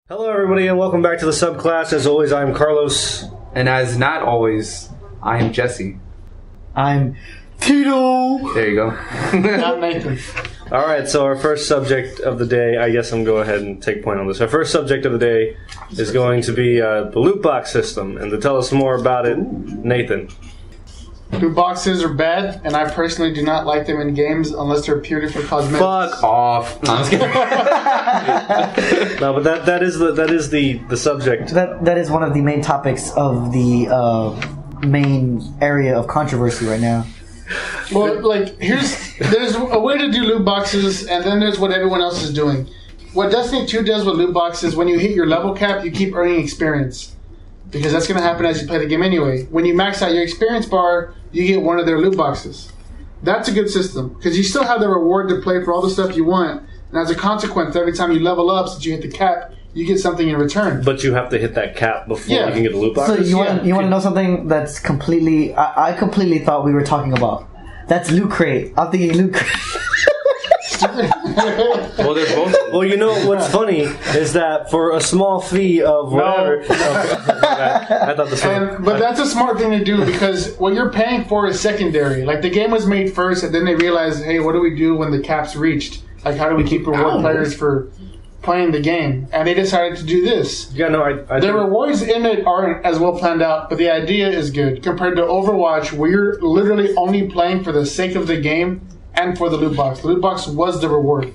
Hello, everybody, and welcome back to the Subclass. As always, I'm Carlos. And as not always, I am Jesse. I'm Tito. There you go. I'm Nathan. All right, so our first subject of the day, I guess I'm going to go ahead and take point on this. Our first subject of the day is going to be the Lootbox system. And to tell us more about it, Nathan. Lootboxes are bad, and I personally do not like them in games unless they're purely for cosmetics. Fuck off. No, I'm just kidding. No, but that is the subject. That is one of the main topics of the main area of controversy right now. Well, like, there's a way to do loot boxes, and then there's what everyone else is doing. What Destiny 2 does with loot boxes, when you hit your level cap, you keep earning experience. Because that's going to happen as you play the game anyway. When you max out your experience bar, you get one of their loot boxes. That's a good system. Because you still have the reward to play for all the stuff you want. And as a consequence, every time you level up, since you hit the cap, you get something in return. But you have to hit that cap before you can get the loot box. So you want to know something that's completely... I completely thought we were talking about. That's Loot Crate. I'm thinking Loot Crate. Well, they're both. Well, you know what's funny is that for a small fee of whatever, I thought this was. But that's a smart thing to do because what you're paying for is secondary. Like the game was made first, and then they realized, hey, what do we do when the cap's reached? Like, how do we keep reward players for playing the game? And they decided to do this. Yeah, no, I the rewards in it aren't as well planned out, but the idea is good compared to Overwatch, where you're literally only playing for the sake of the game. And for the loot box. The loot box was the reward.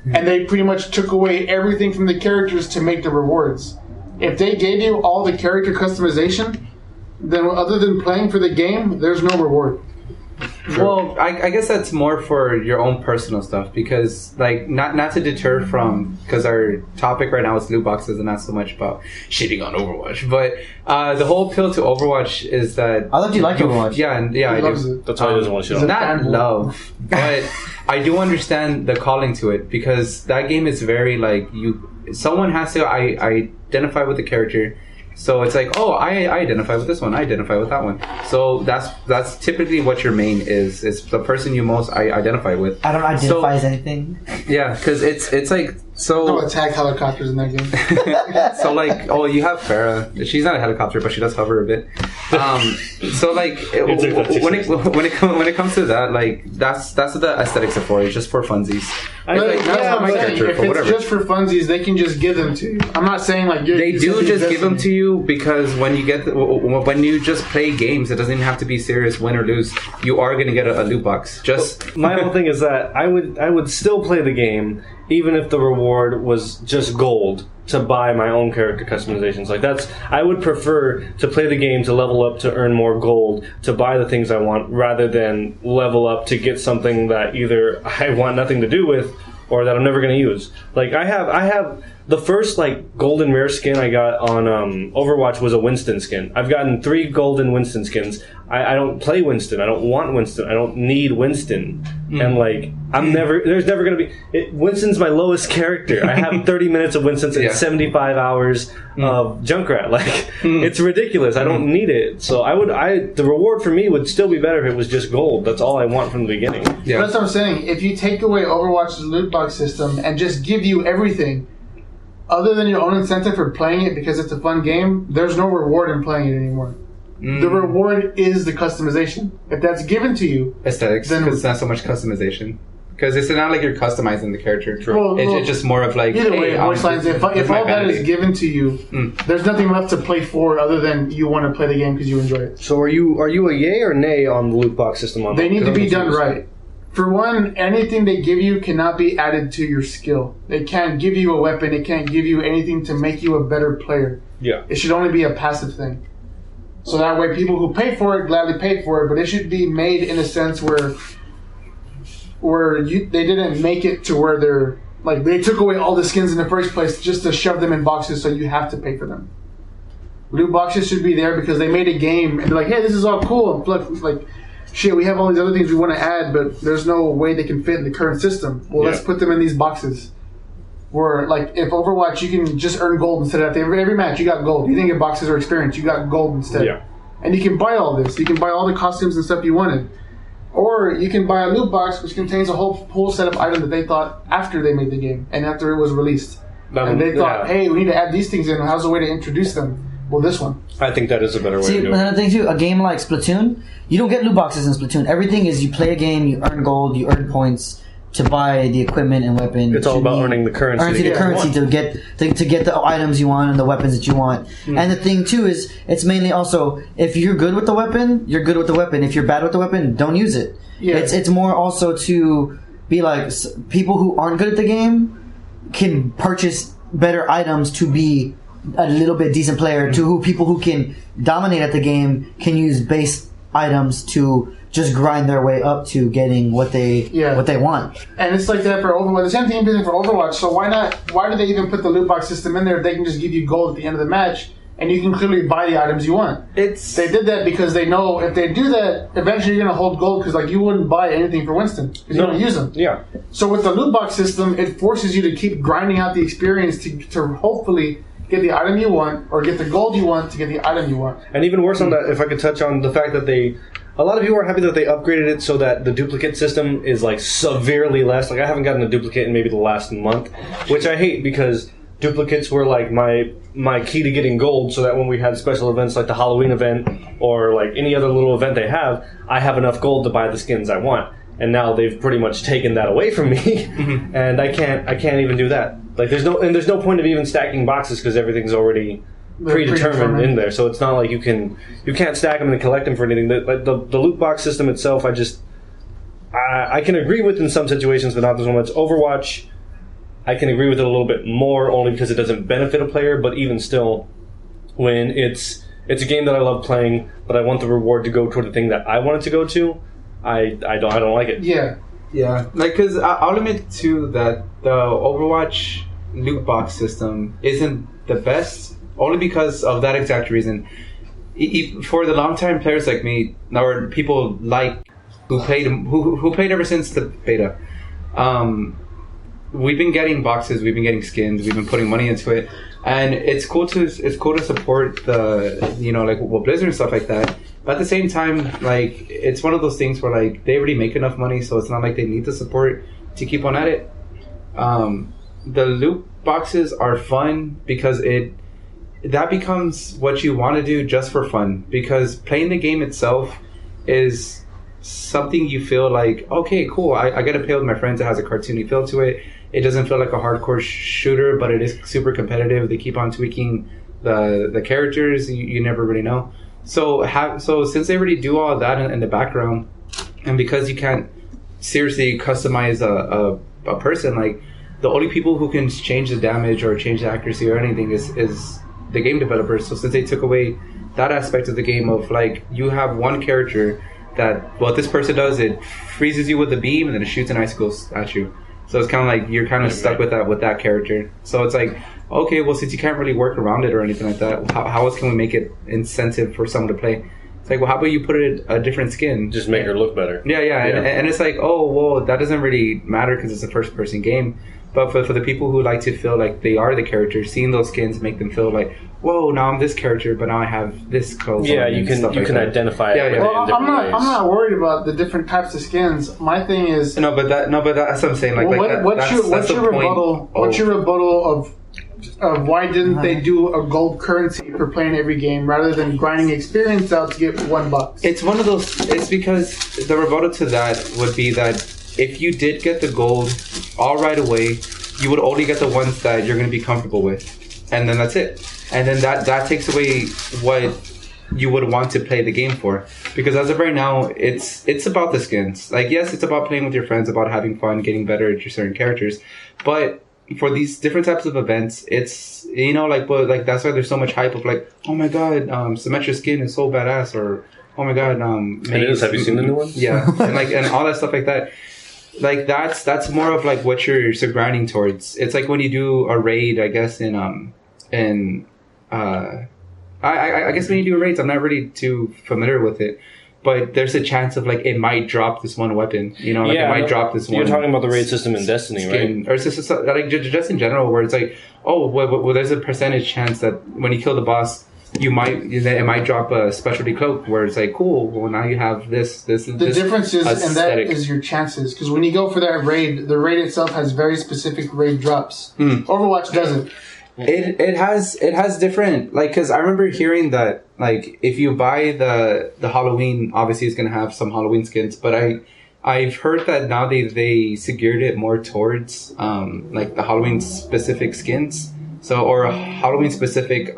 And they pretty much took away everything from the characters to make the rewards. If they gave you all the character customization, then other than playing for the game, there's no reward. Well, I guess that's more for your own personal stuff because, like, not to deter from, because our topic right now is loot boxes and not so much about shitting on Overwatch. But the whole appeal to Overwatch is that I thought you liked Overwatch. Yeah, I loves do. it. That's why he doesn't want to shit on. Not love, but I do understand the calling to it because that game is very like someone has to identify with the character. So it's like, oh, I identify with this one. I identify with that one. So that's typically what your main is. It's the person you most identify with. I don't identify as anything. Yeah, because it's like so. No attack helicopters in that game. So like, oh, you have Farah. She's not a helicopter, but she does hover a bit. So like, when it comes to that, like that's what the aesthetics are for. It's just for funsies. If it's just for funsies, they can just give them to you. I'm not saying like they do just give them to you because when you when you just play games, it doesn't even have to be serious, win or lose. You are going to get a loot box. Just my whole thing is that I would still play the game even if the reward was just gold to buy my own character customizations. Like I would prefer to play the game to level up to earn more gold to buy the things I want rather than level up to get something that either I want nothing to do with or that I'm never going to use. Like I have the first like golden rare skin I got on Overwatch was a Winston skin. I've gotten 3 golden Winston skins. I don't play Winston. I don't want Winston. I don't need Winston. And like there's never going to be Winston's my lowest character. I have 30 minutes of Winston and 75 hours of Junkrat. Like it's ridiculous. I don't need it. So the reward for me would still be better if it was just gold. That's all I want from the beginning. Yeah. That's what I'm saying. If you take away Overwatch's loot box system and just give you everything other than your own incentive for playing it because it's a fun game, there's no reward in playing it anymore. The reward is the customization. If that's given to you... Aesthetics, because it's not so much customization. Because it's not like you're customizing the character. Well, it's just more of like... Either way, voice lines, if all that is given to you, there's nothing left to play for other than you want to play the game because you enjoy it. So are you a yay or nay on the loot box system? They need to be done right. For one, anything they give you cannot be added to your skill. They can't give you a weapon. It can't give you anything to make you a better player. Yeah. It should only be a passive thing. So that way people who pay for it gladly pay for it, but it should be made in a sense where they didn't make it to where they're... Like, they took away all the skins in the first place just to shove them in boxes so you have to pay for them. Loot boxes should be there because they made a game and they're like, hey, this is all cool. Like, shit, we have all these other things we want to add, but there's no way they can fit in the current system. Well, let's put them in these boxes. Where, like, if Overwatch, you can just earn gold instead of every match, you got gold. You didn't get boxes or experience, you got gold instead. Yeah. And you can buy all this. You can buy all the costumes and stuff you wanted. Or you can buy a loot box which contains a whole set of items that they thought after they made the game and after it was released. And they thought, hey, we need to add these things in. How's a way to introduce them? Well, this one. I think that is a better way See, to do it. another thing too, a game like Splatoon, you don't get loot boxes in Splatoon. Everything is you play a game, you earn gold, you earn points to buy the equipment and weapon. It's all about earning the currency. To get the items you want and the weapons that you want. And the thing too is, it's mainly also, if you're good with the weapon, you're good with the weapon. If you're bad with the weapon, don't use it. Yeah. It's more also to be like, people who aren't good at the game can purchase better items to be a little bit decent player. To who people who can dominate at the game can use base items to just grind their way up to getting what they want. And it's like that for Overwatch. The same thing is for Overwatch. So why do they even put the loot box system in there if they can just give you gold at the end of the match and you can clearly buy the items you want? They did that because they know if they do that, eventually you're going to hold gold, because like you wouldn't buy anything for Winston because you don't use them. Yeah. So with the loot box system, it forces you to keep grinding out the experience to hopefully get the item you want, or get the gold you want to get the item you want. And even worse on that, if I could touch on the fact that a lot of people are happy that they upgraded it so that the duplicate system is like severely less. Like I haven't gotten a duplicate in maybe the last month, which I hate, because duplicates were like my key to getting gold, so that when we had special events like the Halloween event or like any other little event they have, I have enough gold to buy the skins I want. And now they've pretty much taken that away from me, and I can't even do that. Like there's no point of even stacking boxes because everything's already predetermined in there. So it's not like you can't stack them and collect them for anything. The loot box system itself, I can agree with in some situations, but not so much. Overwatch, I can agree with it a little bit more, only because it doesn't benefit a player. But even still, when it's a game that I love playing, but I want the reward to go toward the thing that I want it to go to, I don't like it. Yeah, like, because I'll admit too that the Overwatch loot box system isn't the best, only because of that exact reason. For the long-time players like me, or people like who played ever since the beta, we've been getting boxes, we've been getting skins, we've been putting money into it, and it's cool to support the, like what Blizzard and stuff like that. But at the same time, like, it's one of those things where like they already make enough money, so it's not like they need the support to keep on at it. The loot boxes are fun because that becomes what you want to do just for fun, because playing the game itself is something you feel like, okay, cool, I get to play with my friends. It has a cartoony feel to it. It doesn't feel like a hardcore shooter, but it is super competitive. They keep on tweaking the characters. You never really know. So since they already do all of that in the background, and because you can't seriously customize a person, like, the only people who can change the damage or change the accuracy or anything is the game developers. So since they took away that aspect of the game of, like, you have one character that what this person does, it freezes you with a beam and then it shoots an icicles at you. So it's kind of like you're kind of stuck with that character. So it's like, okay, well, since you can't really work around it or anything like that, how else can we make it incentive for someone to play? It's like, well, how about you put it a different skin? Just make her look better. Yeah. And it's like, oh, well, that doesn't really matter because it's a first-person game. But for the people who like to feel like they are the character, seeing those skins make them feel like, whoa, now I'm this character, but now I have this clothes. Yeah, you can identify it. Yeah. Well, I'm not worried about the different types of skins. My thing is but that's what I'm saying. Like, what's your rebuttal? What's your rebuttal of why didn't they do a gold currency for playing every game rather than grinding experience out to get one box? It's one of those. It's because the rebuttal to that would be that if you did get the gold all right away, you would only get the ones that you're going to be comfortable with, and then that's it. And then that takes away what you would want to play the game for. Because as of right now, it's about the skins. Like, yes, it's about playing with your friends, about having fun, getting better at your certain characters. But for these different types of events, it's, like that's why there's so much hype of like, oh my god, Symmetra skin is so badass, or oh my god, it is. Have you seen the new ones? Yeah, and all that stuff like that. Like that's more of like what you're grinding towards. It's like when you do a raid, I guess I guess when you do raids, I'm not really too familiar with it, but there's a chance of like it might drop this one weapon, it might drop this one. You're talking about the raid system in Destiny, skin, right? Or it's just like just in general, where it's like, oh, well, there's a percentage chance that when you kill the boss, it might drop a specialty cloak where it's like, cool, well now you have this. The difference is, and that is your chances, because when you go for that raid, the raid itself has very specific raid drops. Overwatch doesn't. It has different, like, because I remember hearing that, like, if you buy the Halloween, obviously it's gonna have some Halloween skins, but I've heard that now they geared it more towards like the Halloween specific skins, or a Halloween specific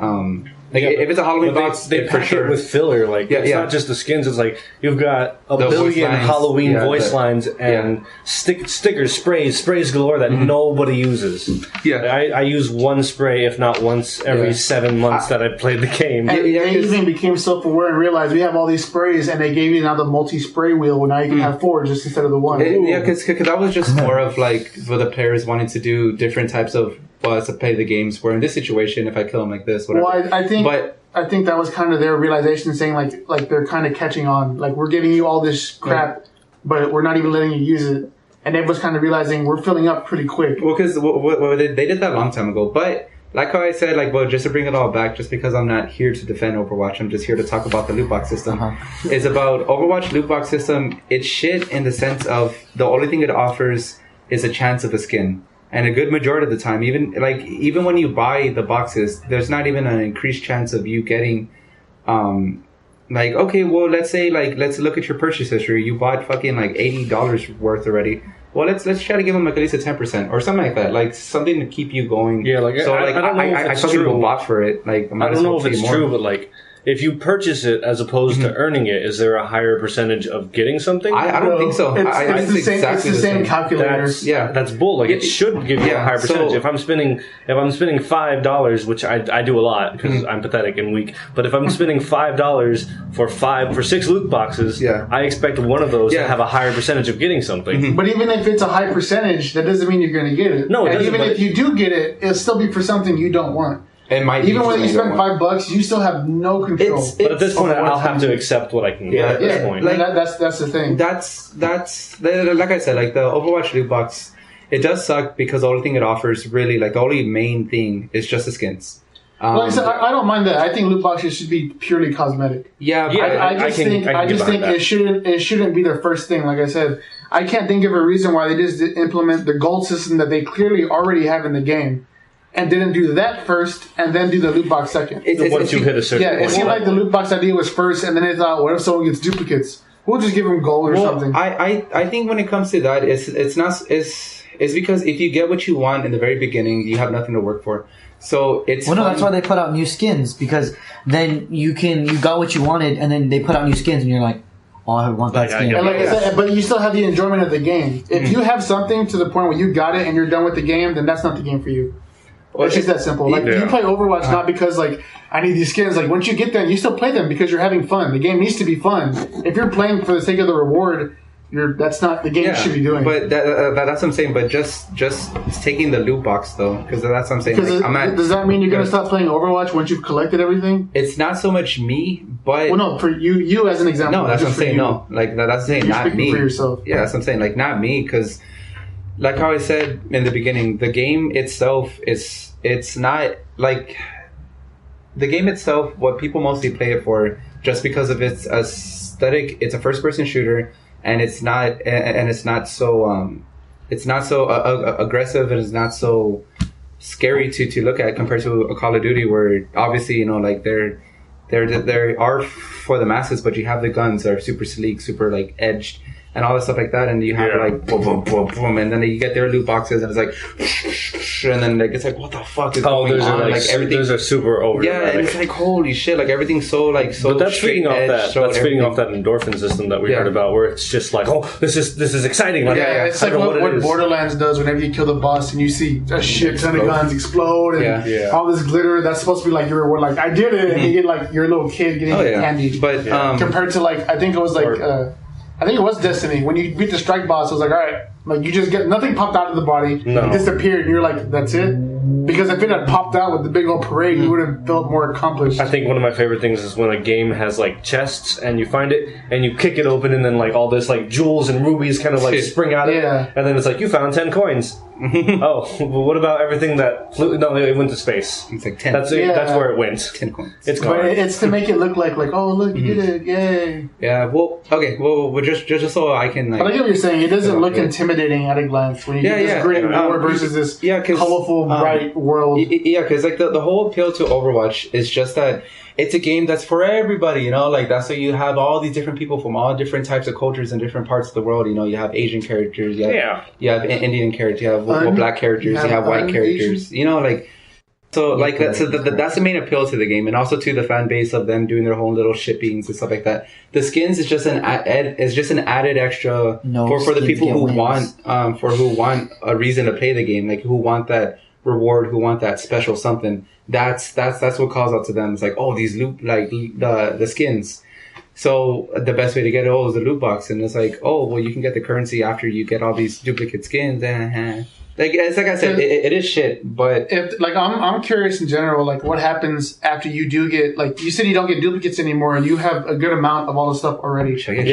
like if it's a Halloween box, they for pack sure. it with filler. Like it's not just the skins. It's like you've got a billion Halloween voice lines and stickers, sprays galore that nobody uses. Yeah, I use one spray, if not once every 7 months that I played the game. And they even became self-aware and realized we have all these sprays, and they gave you now the multi-spray wheel where now you can have 4 just instead of the 1. Because that was just more of like for the players wanting to do different types of to play the games. Where in this situation, if I kill them like this, whatever. Well, I think that was kind of their realization, saying like they're kind of catching on. Like, we're giving you all this crap, but we're not even letting you use it. And everyone's kind of realizing we're filling up pretty quick. Well, because they did that a long time ago. But like how I said, like, well, just to bring it all back, just because I'm not here to defend Overwatch, I'm just here to talk about the loot box system. It's about Overwatch loot box system. It's shit in the sense of the only thing it offers is a chance of a skin. And a good majority of the time, even when you buy the boxes, there's not even an increased chance of you getting, okay, well, let's look at your purchase history. You bought fucking like $80 worth already. Well, let's try to give them like at least a 10% or something like that, like something to keep you going. Yeah, like so, I don't know if it's fucking true. bought for it. Like, I don't know if it's true, but like, if you purchase it as opposed to earning it, is there a higher percentage of getting something? I don't think so. It's the same calculator. That's bull. Like, it should give you a higher percentage. If I'm spending $5, which I do a lot because I'm pathetic and weak, but if I'm spending $5 for 6 loot boxes, I expect one of those to have a higher percentage of getting something. But even if it's a high percentage, that doesn't mean you're going to get it. No, it and doesn't, even if you do get it, it'll still be for something you don't want. Even when you spend $5, you still have no control. But at this point, I'll have to accept what I can get. At this point, like, that's the thing. That's like I said, like the Overwatch loot box. It does suck because the only thing it offers, really, like the only main thing, is just the skins. Like I said, I don't mind that. I think loot boxes should be purely cosmetic. I just think it shouldn't be their first thing. Like I said, I can't think of a reason why they just implement the gold system that they clearly already have in the game. And didn't do that first, and then do the loot box second. Once you hit a certain point. It seemed like the loot box idea was first, and then they thought, what if someone gets duplicates? We'll just give them gold or something. I think when it comes to that, it's because if you get what you want in the very beginning, you have nothing to work for. So it's no, that's why they put out new skins, because then you got what you wanted, and then they put out new skins, and you're like, oh, I want that skin. And like I said, but you still have the enjoyment of the game. If you have something to the point where you got it and you're done with the game, then that's not the game for you. Well, it's just that simple. Like, you play Overwatch not because, like, I need these skins. Like, once you get them, you still play them because you're having fun. The game needs to be fun. If you're playing for the sake of the reward, that's not the game you should be doing. But that's what I'm saying. But just taking the loot box, though, because that's what I'm saying. Like, does that mean you're going to stop playing Overwatch once you've collected everything? It's not so much me, but... Well, no, for you as an example. No, that's what I'm saying. No, like, that's what I'm saying. You're not me. For yourself. Yeah, that's what I'm saying. Like, not me, because... Like how I said in the beginning, the game itself it's not like the game itself. What people mostly play it for, just because of its aesthetic. It's a first-person shooter, and it's not so aggressive, and it's not so scary to look at compared to a Call of Duty, where obviously like they are for the masses, but you have the guns that are super sleek, super like edged. And all that stuff like that, and you have like boom, boom, boom, boom, and then you get their loot boxes, and it's like, and then like it's like, what the fuck is going on? Like everything, those are super over. Yeah, and it's like, holy shit, like everything's so like so. But that's feeding off that. That's feeding off that endorphin system that we heard about, where it's just like, oh, this is exciting. Like, it's like what Borderlands does whenever you kill the boss and you see a shit ton of guns explode and all this glitter. That's supposed to be like your reward. Like, I did it, and you get like your little kid getting candy. But compared to like, I think it was like. I think it was Destiny. When you beat the strike boss, it was like, all right, like you just get nothing popped out of the body. No. It disappeared, and you're like, that's it. Because if it had popped out with the big old parade, you would have felt more accomplished. I think one of my favorite things is when a game has like chests and you find it and you kick it open and then like all this like jewels and rubies kind of like spring out of it, and then it's like you found 10 coins. Oh, well, what about everything that flew? No, it went to space. It's like 10. That's where it went. 10 coins. It's gone. But it's to make it look like oh look, you did it, yay. Yeah. Well, okay. Well, just so I can. Like, but I get what you're saying. It doesn't look intimidating at a glance when you get this gritty world versus this colorful, bright world. Yeah, because like the whole appeal to Overwatch is just that it's a game that's for everybody. You know, like that's why you have all these different people from all different types of cultures and different parts of the world. You know, you have Asian characters, you have Indian characters, you have black characters, you have white characters. You know, like. So, like, that's the main appeal to the game, and also to the fan base of them doing their whole little shippings and stuff like that. The skins is just an added extra for the people who want a reason to play the game, like who want that reward, who want that special something. That's what calls out to them. It's like, oh, these the skins. So the best way to get it is the loot box, and it's like, oh, well, you can get the currency after you get all these duplicate skins. Like it's like I said, it is shit. But I'm curious in general, like what happens after you do get, like you said, you don't get duplicates anymore, and you have a good amount of all the stuff already. I'm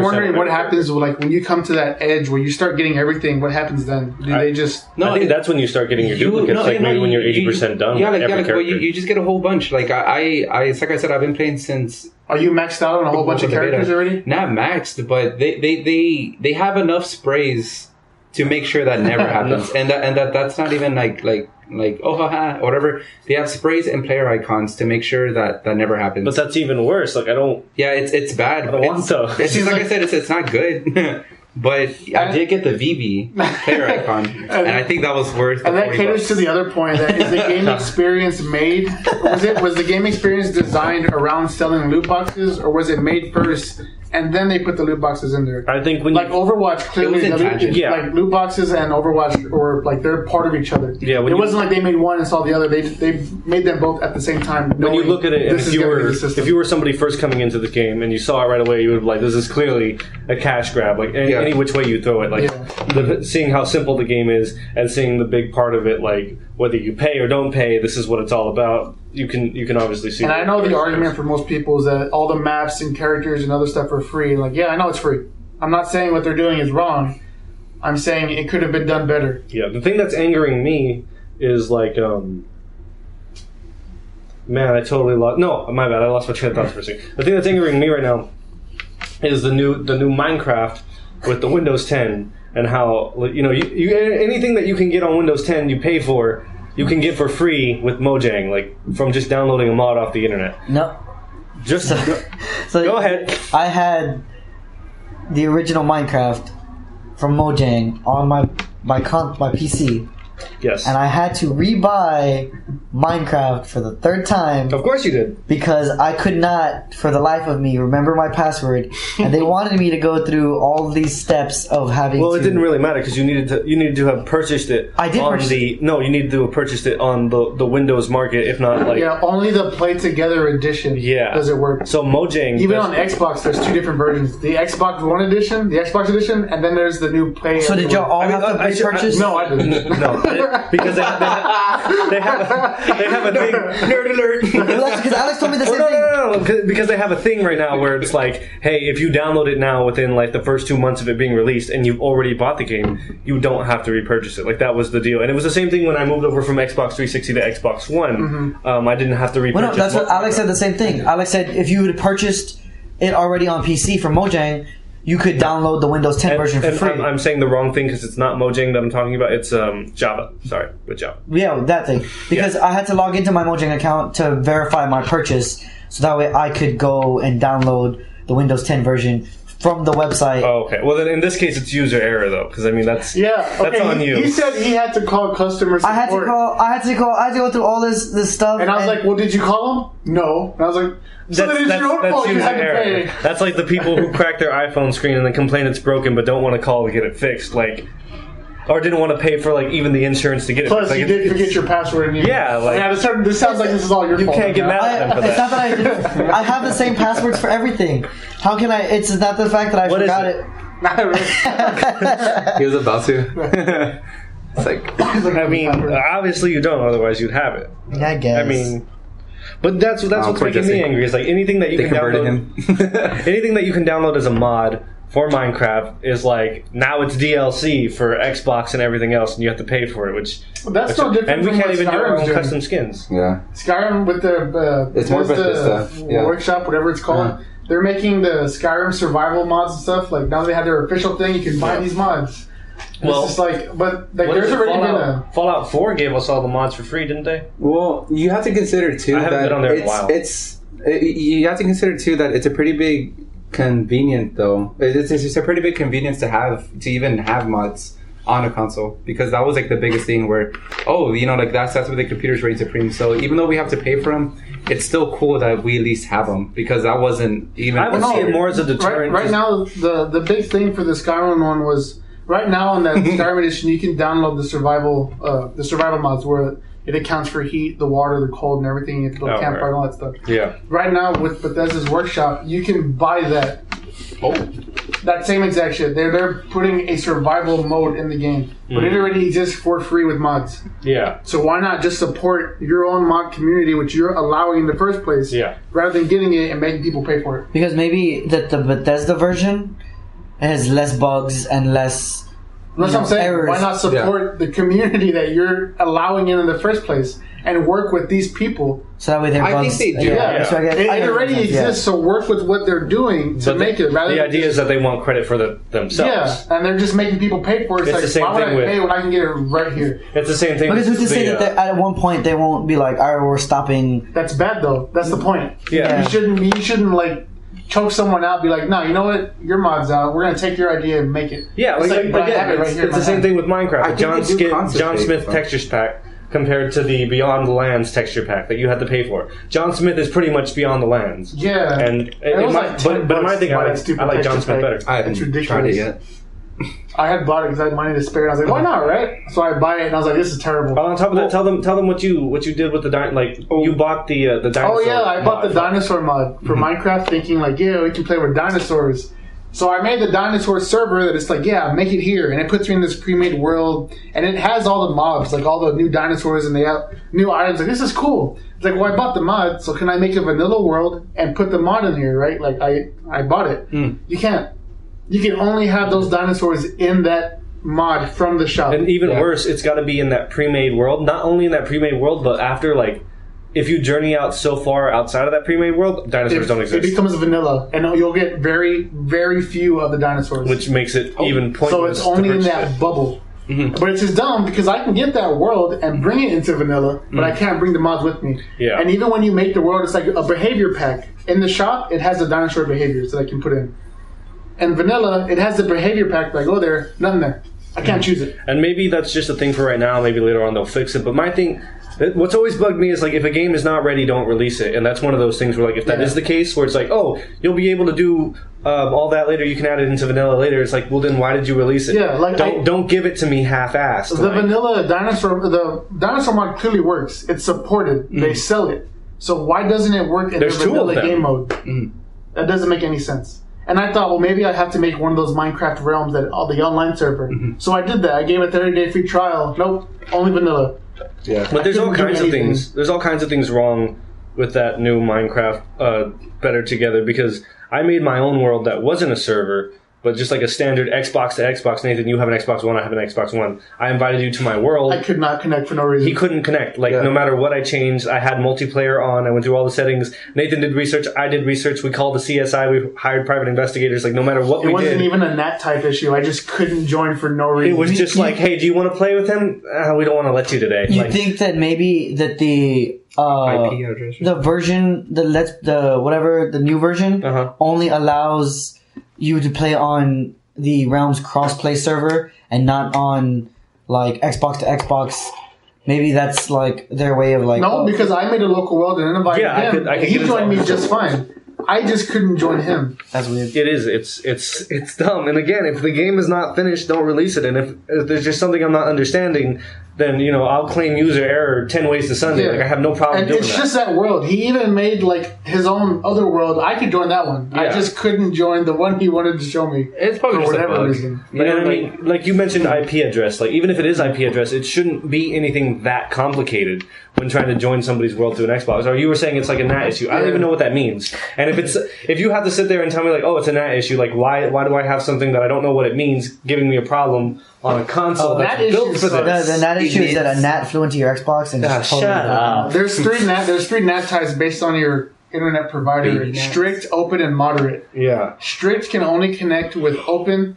wondering what happens like when you come to that edge where you start getting everything. What happens then? They just? No, I think that's when you start getting your duplicates. Maybe when you're 80% done. Yeah, you just get a whole bunch. Like it's like I said, I've been playing since. Are you maxed out on a whole bunch of characters already? Not maxed, but they have enough sprays to make sure that never happens, and that's not even like oh haha whatever. They have sprays and player icons to make sure that never happens. But that's even worse. Like I don't. Yeah, it's bad. I don't want to. It's just like I said, it's not good. But I did get the VB player icon, and I think that was worth. And that caters to the other point: that is the game experience made? Was the game experience designed around selling loot boxes, or was it made first and then they put the loot boxes in there? I think when Overwatch clearly, like loot boxes and Overwatch were like they're part of each other. Yeah, it wasn't like they made one and saw the other. They made them both at the same time. When you look at it, if you were somebody first coming into the game and you saw it right away, you would be like, "This is clearly a cash grab." Like any which way you throw it, like seeing how simple the game is and seeing the big part of it, like whether you pay or don't pay, this is what it's all about. You can obviously see. And I know the argument for most people is that all the maps and characters and other stuff are free. Like, yeah, I know it's free. I'm not saying what they're doing is wrong. I'm saying it could have been done better. Yeah, the thing that's angering me is like, man, I totally lost. No, my bad. I lost my train of thought for a second. The thing that's angering me right now is the new Minecraft with the Windows 10 and how you anything that you can get on Windows 10 you pay for. You can get for free with Mojang, like from just downloading a mod off the internet. No. Just go ahead. I had the original Minecraft from Mojang on my PC. Yes. And I had to rebuy Minecraft for the third time. Of course you did. Because I could not, for the life of me, remember my password. And they wanted me to go through all of these steps of having Well, it didn't really matter because you needed to have purchased it. I did purchase it. No, you needed to have purchased it on the Windows market, if not like... Yeah, only the Play Together edition does it work. So Mojang... Even on Xbox, there's two different versions. The Xbox One edition, the Xbox edition, and then there's the new Play... So did y'all all have to repurchase? No, I didn't. No. Because they have a thing. Nerd alert. Because Alex told me the same thing. No. Because they have a thing right now where it's like, hey, if you download it now within like the first 2 months of it being released and you've already bought the game, you don't have to repurchase it. Like that was the deal. And it was the same thing when I moved over from Xbox 360 to Xbox One. Mm-hmm. I didn't have to repurchase. Well, no, that's what Alex said. The same thing. Alex said if you had purchased it already on PC from Mojang, you could download the Windows 10 version for free. I'm saying the wrong thing because it's not Mojang that I'm talking about. It's Java. Sorry, with Java. Yeah, that thing. Because I had to log into my Mojang account to verify my purchase, so that way I could go and download the Windows 10 version from the website. Oh, okay. Well, then in this case, it's user error though, because I mean that's on you. He said he had to call customer support. I had to go through all this stuff. And I was like, well, did you call them? No. And I was like, so then it's your own fault you had to pay. That's like the people who crack their iPhone screen and then complain it's broken but don't want to call to get it fixed. Like, or didn't want to pay for like even the insurance to get it fixed. Plus, you did forget your password. And this sounds like this is all your fault. You can't get mad at them for that. It's not that I did. I have the same passwords for everything. How can I? It's not the fact that I forgot it. He was about to. It's like, I mean, obviously you don't. Otherwise, you'd have it. Yeah, I guess. I mean, but that's what's poor making Jesse. me angry. Is like anything that you they can converted download. him. Anything that you can download as a mod for Minecraft is like now it's DLC for Xbox and everything else, and you have to pay for it. Which That's no different. and we from can't what even do our Skyrim's own doing. custom skins. Yeah. Skyrim with the It's more Bethesda, yeah. workshop, whatever it's called. Uh-huh. They're making the Skyrim survival mods and stuff. Like now they have their official thing. You can buy these mods. Well, it's just like, but like, What there's is it? already been a. Fallout 4 gave us all the mods for free, didn't they? Well, you have to consider too I haven't that been on there in a while. you have to consider too that it's a pretty big convenient though. It's a pretty big convenience to even have mods on a console, because that was like the biggest thing where like that's where the computers reign supreme. So even though we have to pay for them, it's still cool that we at least have them, because that wasn't even. I would see it more as a deterrent. Right now, the big thing for the Skyrim one was right now in that Skyrim edition, you can download the survival mods where it accounts for heat, the water, the cold, and everything. You have to go campfire and all that stuff. Yeah. Right now with Bethesda's Workshop, you can buy that. That same exact shit. They're putting a survival mode in the game, but it already exists for free with mods. Yeah. So why not just support your own mod community, which you're allowing in the first place, Yeah. rather than getting it and making people pay for it? Because maybe that the Bethesda version has less bugs and less. That's what I'm saying. errors. Why not support the community that you're allowing in the first place and work with these people? So that way their I bugs. think they do. Yeah. So I guess, It already exists, so work with what they're doing to But make it. Rather the than idea is that they want credit for themselves. yeah, and they're just making people pay for it. It's the It's same like, why thing would I with- pay when I can get it right here? It's the same thing. Because who's to with say the, that at one point they won't be like, all right, we're stopping. That's bad though. That's the point. Yeah. You shouldn't like choke someone out. Be like, no, you know what? Your mod's out. We're gonna take your idea and make it. Yeah, It's like, but I have again, it right it's, here in it's the my same hand. thing with Minecraft. I The think they do John concentrate, Smith though. textures pack compared to the Beyond the Lands texture pack that you had to pay for. John Smith is pretty much Beyond the Lands. Yeah, And it was like $10 but in my thing, buy I that stupid like John texture Smith pack. better. I haven't It's ridiculous. tried it yet. I had bought it because I had money to spare. And I was like, why not, right? So I buy it, and I was like, this is terrible. Well, on top of that, tell them what you did with the you bought the dinosaur. Oh yeah, I bought the mod. dinosaur mod for Minecraft, thinking like, yeah, we can play with dinosaurs. So I made the dinosaur server that it's like, yeah, make it here, and it puts me in this pre-made world, and it has all the mobs, like all the new dinosaurs and the new items. Like, this is cool. It's like, well, I bought the mod, so can I make a vanilla world and put the mod in here, right? Like I bought it. You can't. You can only have those dinosaurs in that mod from the shop. And even Yeah. worse, it's got to be in that pre-made world. Not only in that pre-made world, but after if you journey out so far outside of that pre-made world, dinosaurs don't It exist. becomes vanilla, and you'll get very, very few of the dinosaurs. Which makes it even pointless. So it's only to in purchase that it. bubble. But it's just dumb because I can get that world and bring it into vanilla, but I can't bring the mods with me. Yeah. And even when you make the world, it's like a behavior pack. In the shop, it has the dinosaur behaviors that I can put in. And vanilla, it has the behavior pack, but I go there, nothing there. I can't choose it. And maybe that's just a thing for right now. Maybe later on they'll fix it. But my thing, what's always bugged me is if a game is not ready, don't release it. And that's one of those things where if that is the case, where it's you'll be able to do all that later. You can add it into vanilla later. It's like, well, then why did you release it? Yeah, don't give it to me half-assed. The vanilla the dinosaur mod clearly works. It's supported. They sell it. So why doesn't it work in There's the two of vanilla them. game mode? That doesn't make any sense. And I thought, well, maybe I have to make one of those Minecraft realms the online server. So I did that. I gave a 30-day free trial. Nope, only vanilla. Yeah. But there's all couldn't do kinds of anything. things. There's all kinds of things wrong with that new Minecraft Better Together, because I made my own world that wasn't a server, but just like a standard Xbox to Xbox. Nathan, you have an Xbox One, I have an Xbox One. I invited you to my world. I could not connect for no reason. He couldn't connect. No matter what I changed, I had multiplayer on. I went through all the settings. Nathan did research. I did research. We called the CSI. We hired private investigators. No matter what It we wasn't did, even a NAT type issue. I just couldn't join for no reason. it was just hey, do you want to play with him? We don't want to let you today. You think that maybe that the IP address. the version the new version only allows you to play on the Realms crossplay server and not on Xbox to Xbox. Maybe that's their way of No, because I made a local world and invited Yeah, I him. could and he get joined me involved. just fine. I just couldn't join him. that's weird. It is. It's dumb. And again, if the game is not finished, don't release it. And if there's just something I'm not understanding, then I'll claim user error 10 ways to Sunday. Yeah. Like I have no problem And doing it's that. just that world. He even made like his own other world. I could join that one. I Yeah. just couldn't join the one he wanted to show me. It's probably for just a whatever bug. reason. And I mean, like you mentioned IP address, like even if it is IP address, it shouldn't be anything that complicated when trying to join somebody's world through an Xbox. Or you were saying it's like a NAT issue. I don't even know what that means. And if you have to sit there and tell me like, oh, it's a NAT issue, like why do I have something that I don't know what it means giving me a problem on a console that's NAT built issues for suck. this? The NAT issue is that a NAT flew into your Xbox and just totally shut up. There's three NAT types based on your internet provider: Baby NATs. strict, open, and moderate. Yeah. Strict can only connect with open.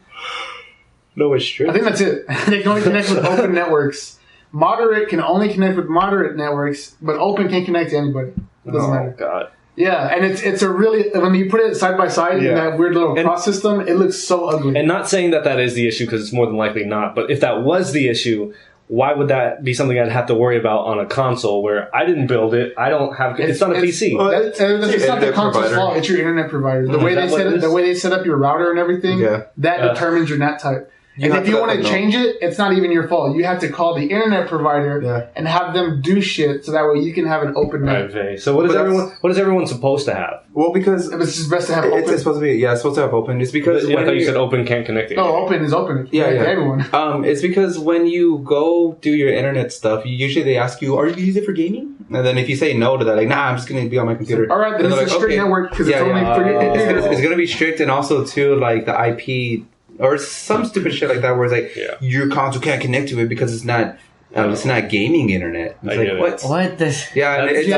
No, it's true. I think that's it. They can only connect with open networks. Moderate can only connect with moderate networks, but open can connect to anybody. It doesn't Oh matter. God. Yeah, and it's a really, when you put it side by side in Yeah. that weird little And- cross system, it looks so ugly. And not saying that is the issue because it's more than likely not. But if that was the issue, why would that be something I'd have to worry about on a console where I didn't build it? I don't have. It's not a PC. It's not the internet console's provider. fault. It's your internet provider. The way Is they that what set it it, is? the way they set up your router and everything, Yeah. that determines your NAT type. You And have if you to want let to them know. change it, it's not even your fault. You have to call the internet provider Yeah. and have them do shit so that way you can have an open net. Okay. So what is But everyone? What is everyone supposed to have? Well, because It's just best to have open. it's supposed to be it's supposed to have open. It's because I when thought you said open can't connect it. No, open is open. It's Yeah, to yeah. everyone. It's because when you go do your internet stuff, usually they ask you, "Are you gonna use it for gaming?" And then if you say no to that, like, "Nah, I'm just gonna be on my computer." All right, then they're it's a strict network because it's only for your It's gonna be strict, and also too like the IP or some stupid shit like that, where it's like your console can't connect to it because it's not gaming internet. It's I like get it. what? What the? Yeah, it's it's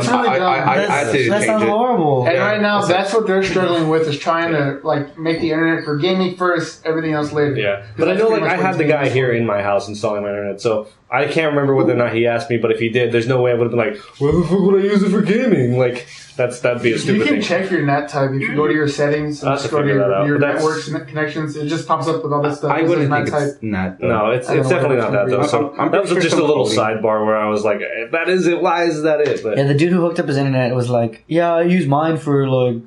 dumb. really dumb. I had to That change sounds it. horrible. And Yeah, right now, that's that's what they're struggling with is trying to like make the internet for gaming first, everything else later. Yeah, but I know like I have the guy here in my house installing my internet, so I can't remember whether or not he asked me. But if he did, there's no way I would have been like, "Well, the fuck would I use it for gaming?" Like that'd be a You stupid can thing. check your NAT type if you go to your settings and I'll have just to go to figure that out, your but that's- networks and connections. It just pops up with all this stuff. I It says wouldn't NAT think type. it's not. No, it's I don't know definitely why not that's that though. gonna So I'm that was pretty just sure a little some sidebar where I was like, "If that is it, why is that it?" But Yeah, the dude who hooked up his internet was like, "Yeah, I use mine for like,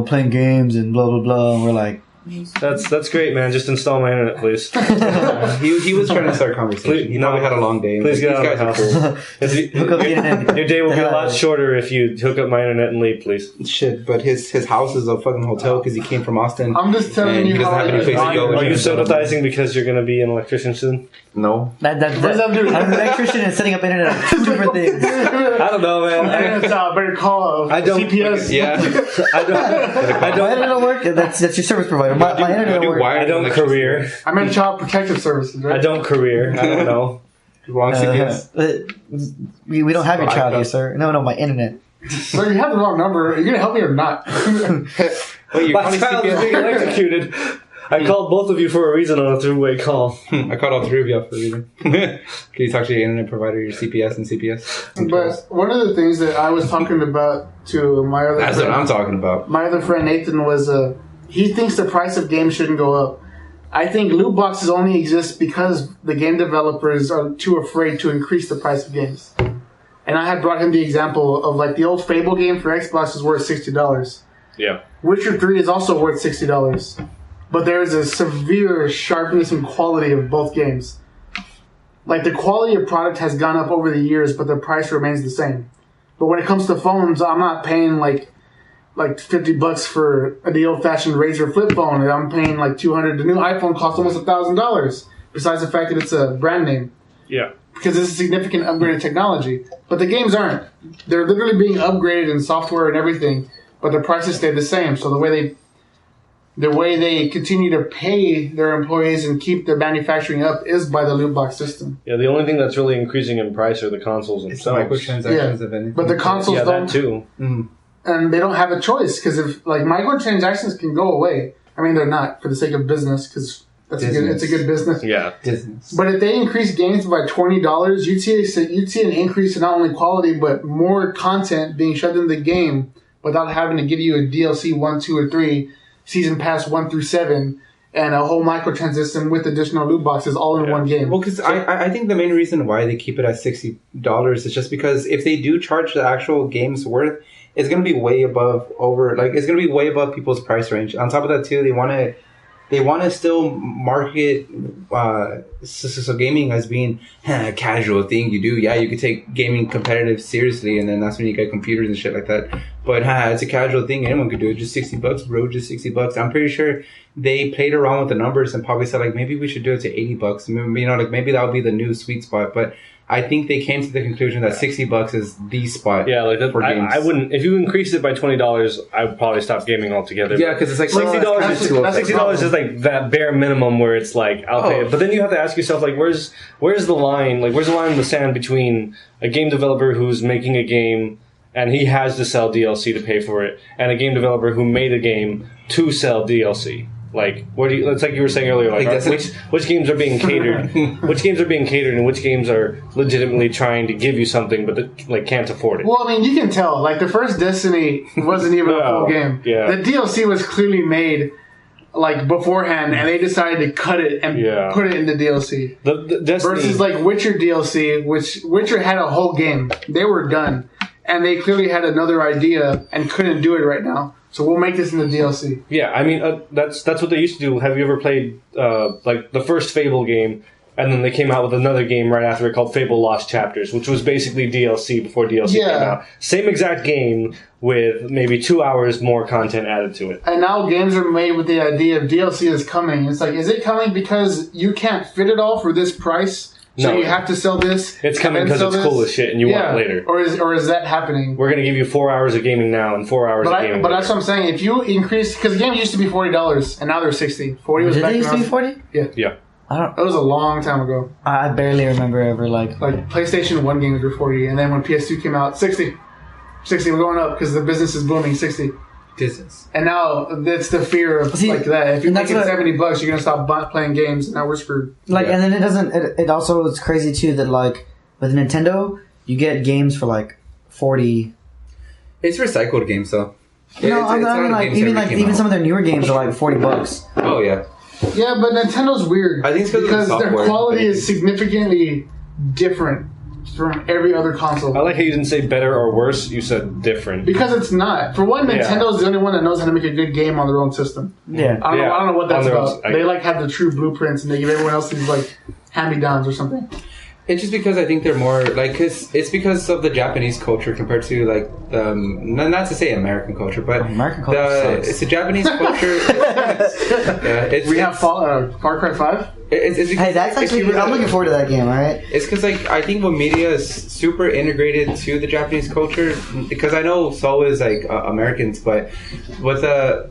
playing games and blah blah blah." And we're like, that's great, man. Just install my internet, please. He was trying to start a conversation. Please- He probably had a long day. Please get These out of guys my are house. cool. If you- Hook up the internet. Your day will be a lot Yeah. shorter if you hook up my internet and leave, please. Shit, but his house is a fucking hotel because he came from Austin. I'm just telling and you he doesn't how have it any is. place to go. Are you sympathizing because you're going to be an electrician soon? No. "That What does that do? an electrician and setting up internet are two different things." I don't know, man. Internet's out. Better call I don't- CPS. Yeah. I don't. My internet don't work. That's your service provider. My internet don't work. I don't career. I meant child protective services. Right? I don't career. I don't know. Wrong CPS. We don't have your So I child don't- here, sir. No, my internet. So you have the wrong number. Are you gonna help me or not? Wait, you're My calling child is being CPS? electrocuted. I called both of you for a reason on a three-way call. I called all three of you for a reason. Can you talk to your internet provider, your CPS and CPS? But one of the things that I was talking about to my other That's friend, what I'm talking about. my other friend Nathan was he thinks the price of games shouldn't go up. I think loot boxes only exist because the game developers are too afraid to increase the price of games. And I had brought him the example of like the old Fable game for Xbox is worth $60. Yeah. Witcher 3 is also worth $60. But there is a severe sharpness and quality of both games. Like the quality of product has gone up over the years, but the price remains the same. But when it comes to phones, I'm not paying like $50 for the old-fashioned Razr flip phone, and I'm paying like $200. The new iPhone costs almost $1,000. Besides the fact that it's a brand name, Yeah. because it's a significant upgrade in technology. But the games aren't. They're literally being upgraded in software and everything, but the prices stay the same. So the way they continue to pay their employees and keep their manufacturing up is by the loot box system. Yeah, the only thing that's really increasing in price are the consoles It's themselves. microtransactions Yeah. of anything. But the consoles Yeah, don't, that too. and they don't have a choice because if like microtransactions can go away. I mean, they're not for the sake of business because it's a good business. Yeah. business. But if they increase games by $20, you'd see an increase in not only quality but more content being shoved in the game without having to give you a DLC 1, 2, or 3, season pass 1 through 7, and a whole microtransaction with additional loot boxes all in one game. Well, because I think the main reason why they keep it at $60 is just because if they do charge the actual game's worth, it's going to be way above people's price range. On top of that, too, they want to they want to still market so gaming as being a casual thing you do. Yeah, you could take gaming competitive seriously, and then that's when you get computers and shit like that. But it's a casual thing. Anyone could do it. Just $60, bro. Just $60. I'm pretty sure they played around with the numbers and probably said like maybe we should do it to $80. Maybe, maybe that would be the new sweet spot. But I think they came to the conclusion that $60 is the spot. Yeah, like that, for games. I wouldn't. If you increased it by $20, I would probably stop gaming altogether. Yeah, because it's like $60 is like that bare minimum where it's like I'll pay it. But then you have to ask yourself like, where's the line? Like, where's the line in the sand between a game developer who's making a game and he has to sell DLC to pay for it, and a game developer who made a game to sell DLC? Like, what do you? It's like you were saying earlier. Like, which games are being catered? Which games are being catered, and which games are legitimately trying to give you something, but can't afford it? Well, I mean, you can tell. Like, the first Destiny wasn't even a full game. Yeah. The DLC was clearly made like beforehand, and they decided to cut it and put it in the DLC. The Destiny versus like Witcher DLC, which Witcher had a whole game. They were done, and they clearly had another idea and couldn't do it right now. So we'll make this in the DLC. Yeah, I mean that's what they used to do. Have you ever played like the first Fable game, and then they came out with another game right after it called Fable Lost Chapters, which was basically DLC before DLC came out. Same exact game with maybe 2 hours more content added to it. And now games are made with the idea of DLC is coming. It's like, is it coming because you can't fit it all for this price? So you have to sell this. It's coming because it's cool as shit, and you want it later. Or is that happening? We're going to give you 4 hours of gaming now and 4 hours of gaming. But that's what I'm saying. If you increase, because the game used to be $40, and now they're $60. 40 was back. Did it used to be 40? Yeah. That was a long time ago. I barely remember ever like PlayStation 1 games were 40, and then when PS2 came out, 60. 60, we're going up because the business is booming. 60. Business. And now it's the fear of like that. If you make it $70, you're gonna stop playing games. And now we're screwed. Like, and then it doesn't. It also is crazy too that like with Nintendo, you get games for like 40. It's recycled games though. No, I mean like even some of their newer games are like $40. Oh yeah. Yeah, but Nintendo's weird. I think it's because the their quality is significantly different from every other console. I like how you didn't say better or worse. You said different. Because it's not. For one, Nintendo's the only one that knows how to make a good game on their own system. Yeah. I don't know what that's about. They have the true blueprints, and they give everyone else these like hand-me-downs or something. It's just because I think they're more like, cause it's because of the Japanese culture compared to like not to say American culture, but American culture it's the Japanese culture. We have Far Cry 5. Hey, that's actually. I'm looking forward to that game. All right. It's because like I think when media is super integrated to the Japanese culture, because I know so is like Americans, but with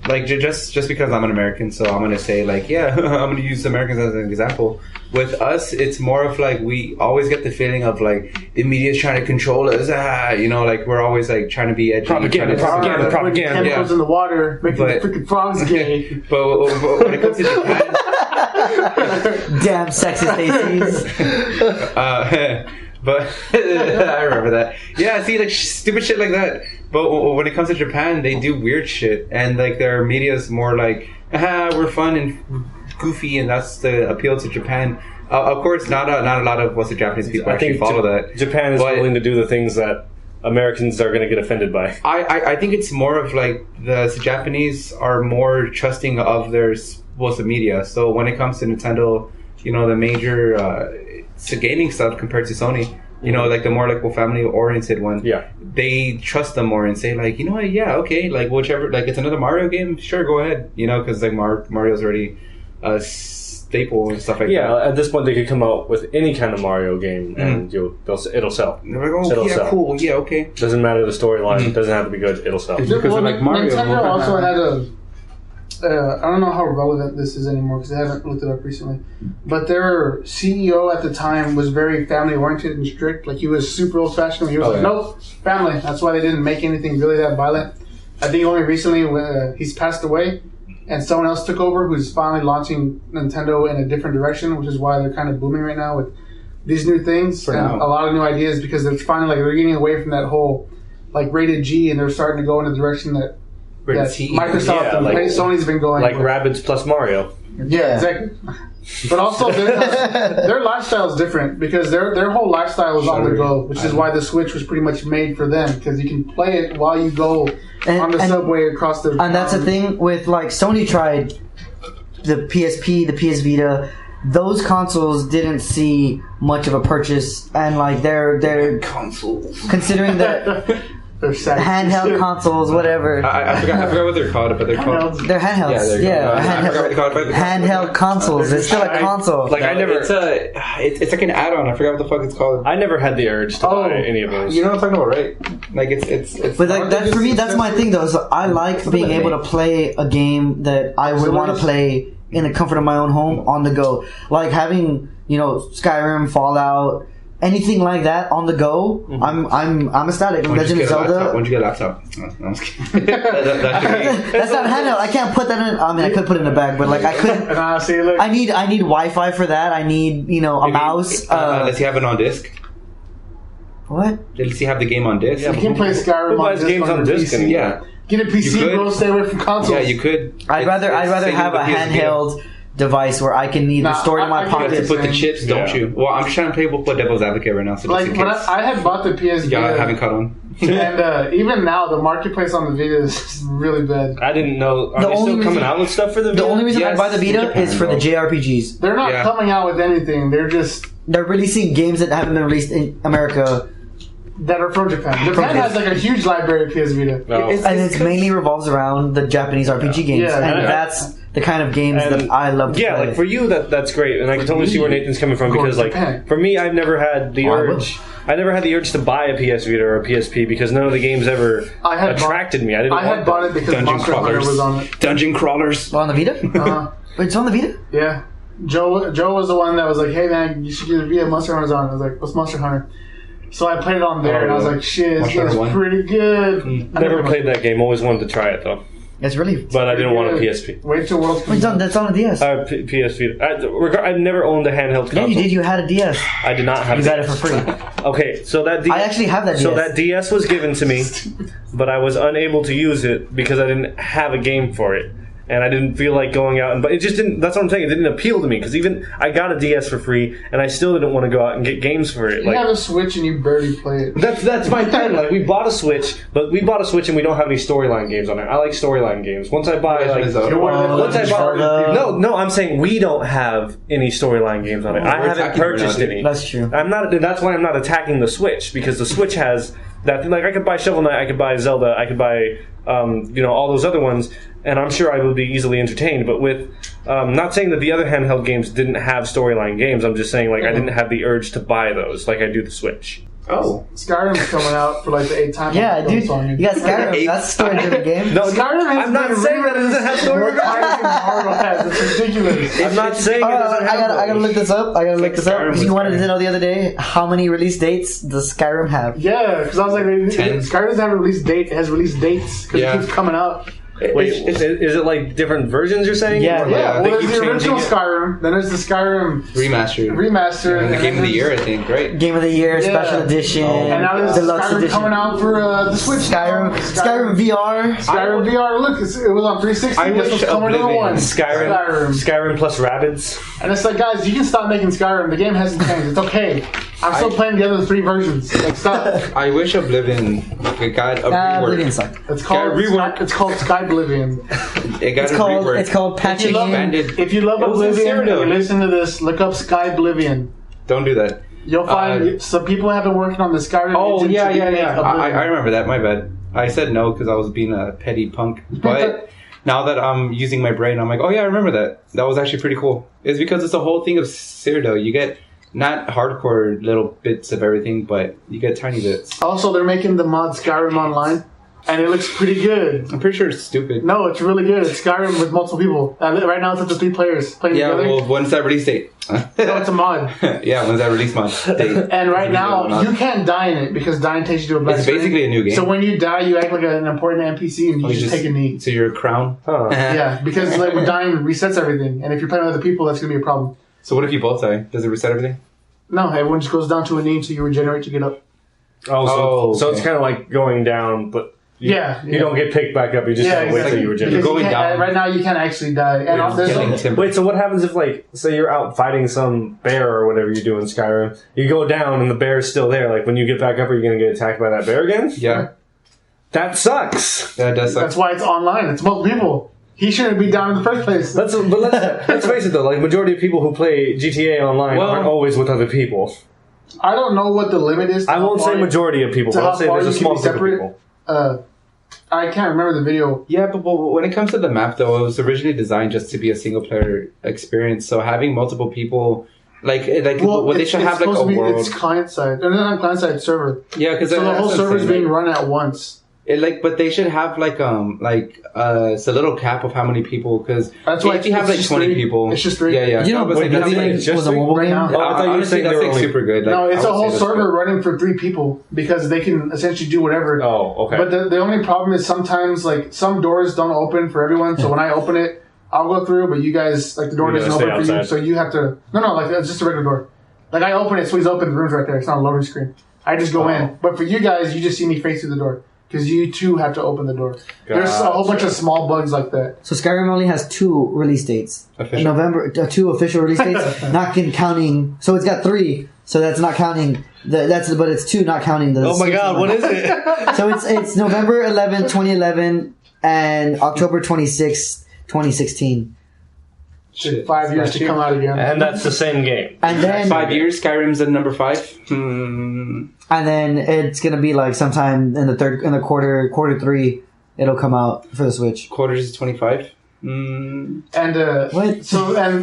like just because I'm an American, so I'm gonna say like I'm gonna use Americans as an example. With us, it's more of like we always get the feeling of like the media is trying to control us. Like we're always like trying to be edgy. Propaganda. Chemicals in the water, making the freaking frogs gay. But when it comes to Japan. Damn sexist ACs. But I remember that. Yeah, see, like stupid shit like that. But when it comes to Japan, they do weird shit, and like their media is more like, we're fun and goofy, and that's the appeal to Japan. Of course, not a lot of what's the Japanese people actually follow that. Japan is willing to do the things that Americans are going to get offended by. I think it's more of like the Japanese are more trusting of their the media. So when it comes to Nintendo, the major gaming stuff compared to Sony, like the more like family oriented one, they trust them more and say like, okay, like whichever, like it's another Mario game, sure, go ahead, because like Mario's already a staple and stuff like that. Yeah, at this point they could come out with any kind of Mario game and it'll sell. They're like, oh, sell. Cool, yeah, okay. Doesn't matter the storyline, it doesn't have to be good, it'll sell. Because like Mario, Nintendo also had I don't know how relevant this is anymore because I haven't looked it up recently. But their CEO at the time was very family oriented and strict. Like he was super old fashioned. He was nope, family. That's why they didn't make anything really that violent. I think only recently he's passed away and someone else took over who's finally launching Nintendo in a different direction, which is why they're kind of booming right now with these new things and a lot of new ideas because it's finally like they're getting away from that whole like rated G and they're starting to go in the direction that Microsoft and Sony's been going like Rabbids plus Mario. Yeah, exactly. But also their lifestyle is different because their whole lifestyle is on the go, which is why the Switch was pretty much made for them because you can play it while you go on the subway across the. And that's the thing with like Sony tried the PSP, the PS Vita, those consoles didn't see much of a purchase, and like they're Consoles. considering that They're sad. handheld consoles, whatever. I forgot what they're called, but they're called. They're handhelds. Yeah, I forgot what they're called. But Handheld consoles. It's still a console. Like I never. It's like an add-on. I forgot what the fuck it's called. I never had the urge to buy any of those. You know what I'm talking about, right? Like it's. But like that for me, that's my thing though. So I like being able to play a game that I would want to play in the comfort of my own home on the go. Like having, Skyrim, Fallout, anything like that on the go. I'm ecstatic. Legend of Zelda. When'd you get a laptop? No, I'm just kidding. That's not handheld. I can't put that in. I mean, I could put it in a bag, but like I couldn't. I need Wi-Fi for that. I need a mouse. Unless you have it on disc. What? Unless you have the game on disc. You can play Skyrim on disc. Games on disc? PC. Yeah. Get a PC, bro. Stay away from consoles. Yeah, you could. I'd rather have a handheld device where I can either store it in my pocket. To put the chips, don't you? Well, I'm just trying to play with devil's advocate right now. So like when I had bought the PS Vita, y'all haven't caught on. And even now, the marketplace on the Vita is really bad. I didn't know. Are they still coming out with stuff for the Vita? The only reason I buy the Vita is for the JRPGs. They're not coming out with anything. They're releasing games that haven't been released in America. That are from Japan. Japan has like a huge library of PS Vita. No. And it mainly revolves around the Japanese RPG games. And that's the kind of games that I love to play. Yeah, like for you, that's great. And I can totally see where Nathan's coming from because, like, for me, I've never had the urge. I never had the urge to buy a PS Vita or a PSP because none of the games ever attracted me. I had bought it because Monster Hunter was on it. Dungeon crawlers. On the Vita? It's on the Vita? Yeah. Joe was the one that was like, hey man, you should get a Vita, Monster Hunter's on. I was like, what's Monster Hunter? So I played it on there, and I was like, shit, this game's pretty good. Never played that game. Always wanted to try it, though. It's really... But I didn't want a PSP. Wait till World Cup. That's on a DS. PSP. I never owned a handheld console. Yeah, you did. You had a DS. I did not have You got it for free. Okay, so that DS... I actually have that DS. So that DS was given to me, but I was unable to use it because I didn't have a game for it. And I didn't feel like going out, but it just didn't. That's what I'm saying. It didn't appeal to me because even I got a DS for free, and I still didn't want to go out and get games for it. You have a Switch and you barely play it. That's my thing. Like we bought a Switch, but we bought a Switch and we don't have any storyline games on it. I like storyline games. Once I buy, no, I'm saying we don't have any storyline games on it. I haven't purchased any. That's true. I'm not. That's why I'm not attacking the Switch because the Switch has that. Like I could buy Shovel Knight, I could buy Zelda, I could buy all those other ones. And I'm sure I would be easily entertained, but with not saying that the other handheld games didn't have storyline games. I'm just saying I didn't have the urge to buy those like I do the Switch. Oh, Skyrim's coming out for like the 8th time. Yeah, dude, you got Skyrim. That's a story-driven game. No, Skyrim. I'm not saying that it doesn't have story. It's ridiculous. I'm not saying it doesn't have. I gotta look this up. Because you wanted to know the other day how many release dates does Skyrim have? Yeah, because I was like, Skyrim doesn't have a release date. It has release dates because it keeps coming out. Wait, is it like different versions you're saying? Yeah. Well, there's the original Skyrim, then there's the Skyrim remastered, and the Game of the Year, I think, right? Game of the Year, Special Edition, and now there's Deluxe Skyrim Edition coming out for the Switch. Skyrim VR. Skyrim VR. Look, it was on 360. I wish Oblivion. Skyrim plus Rabbids. And it's like, guys, you can stop making Skyrim. The game hasn't changed. It's okay. I'm still playing the other 3 versions. Like, stop. I wish Oblivion got a rework. Oblivion sucked. It's called Skyblivion. It's called patching in. If you love Oblivion and you listen to this, look up Skyblivion. Don't do that. You'll find some people have been working on the Skyrim. Oh, yeah. I remember that. My bad. I said no because I was being a petty punk. But now that I'm using my brain, I'm like, oh yeah, I remember that. That was actually pretty cool. It's because it's a whole thing of Cyrodiil. You get not hardcore little bits of everything, but you get tiny bits. Also, they're making the mod Skyrim Online, and it looks pretty good. I'm pretty sure it's stupid. No, it's really good. It's Skyrim with multiple people. Right now, it's up to 3 players playing together. Yeah, well, when's that release date? No, it's a mod. Yeah, when's that release mod date? And right now, you can't die in it because dying takes you to a black screen. It's basically a new game. So when you die, you act like an important NPC and you just take a knee. So you're a crown? Huh. Yeah, because when dying resets everything. And if you're playing with other people, that's going to be a problem. So what if you both die? Does it reset everything? No, everyone just goes down to a knee until you regenerate to get up. So it's kind of like going down, but you don't get picked back up. You just wait till you regenerate. You're going down. Right now, you can't actually die. And wait, so what happens if, like, say you're out fighting some bear or whatever you do in Skyrim, you go down and the bear's still there? Like, when you get back up, are you going to get attacked by that bear again? Yeah. That sucks. That does suck. That's why it's online. It's multiple people. he shouldn't be down in the first place. Let's face it though. Like majority of people who play GTA online aren't always with other people. I don't know what the limit is. I won't say majority of people, but I'll say there's a small group of people. I can't remember the video. Yeah, but when it comes to the map, though, it was originally designed just to be a single player experience. So having multiple people, they should have like a world. It's client side, and then on client side server. Yeah, because so the whole server is being run at once. But they should have it's a little cap of how many people, because if you have like 20 people, it's just 3. Yeah. You know, was a mobile game? I thought you were saying that's like super good. Like, no, it's a whole server running for 3 people because they can essentially do whatever. Oh, okay. But the only problem is sometimes like some doors don't open for everyone. So when I open it, I'll go through, but you guys like the door doesn't open for you, so you have to. No, like it's just a regular door. Like I open it, so he's open. The room's right there. It's not a loading screen. I just go in. But for you guys, you just see me face through the door. Because you too have to open the door. There's a whole bunch of small bugs like that. So Skyrim only has 2 release dates. Official. November, 2 official release dates, not counting. So it's got 3. So that's not counting. But it's 2, not counting the. Oh my God! What is it? So it's November 11, 2011, and October 26, 2016. Shit, 5 years to come out again. And that's the same game. And then 5 years, Skyrim's at number 5. And then it's gonna be like sometime in the quarter 3, it'll come out for the Switch. Quarters is 25. And what?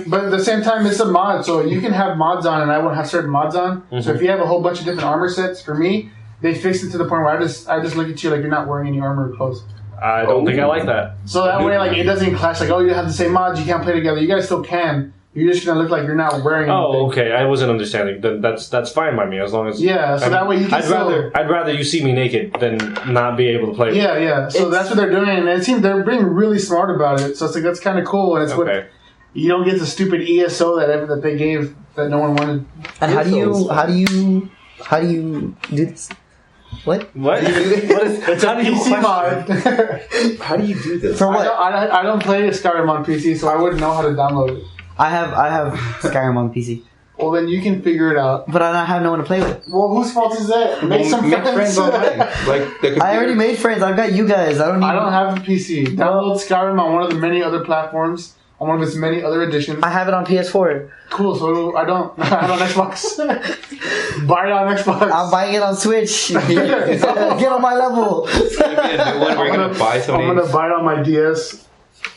but at the same time, it's a mod, so you can have mods on, and I won't have certain mods on. Mm-hmm. So if you have a whole bunch of different armor sets, for me, they fixed it to the point where I just look at you like you're not wearing any armor or clothes. I don't think I like that. So that way, like, it doesn't clash. Like, oh, you have the same mods, you can't play together. You guys still can. You're just gonna look like you're not wearing anything. Oh, okay. I wasn't understanding. Then that's fine by me as long as. Yeah. So that way you can. I'd rather you see me naked than not be able to play. Yeah. So that's what they're doing, and it seems they're being really smart about it. So it's like that's kind of cool, and it's what you don't get the stupid ESO that they gave that no one wanted. And how do you do this? What? It's a PC mod. How do you do this? For what? I don't play Skyrim on PC, so I wouldn't know how to download it. I have Skyrim on PC. Well, then you can figure it out. But I have no one to play with. Well, whose fault is that? Make some friends online. I already made friends. I've got you guys. I don't have a PC. Download Skyrim on one of the many other platforms. On one of its many other editions. I have it on PS4. Cool, so I don't have it on Xbox. Buy it on Xbox. I'm buying it on Switch. Get on my level. I'm gonna buy it on my DS.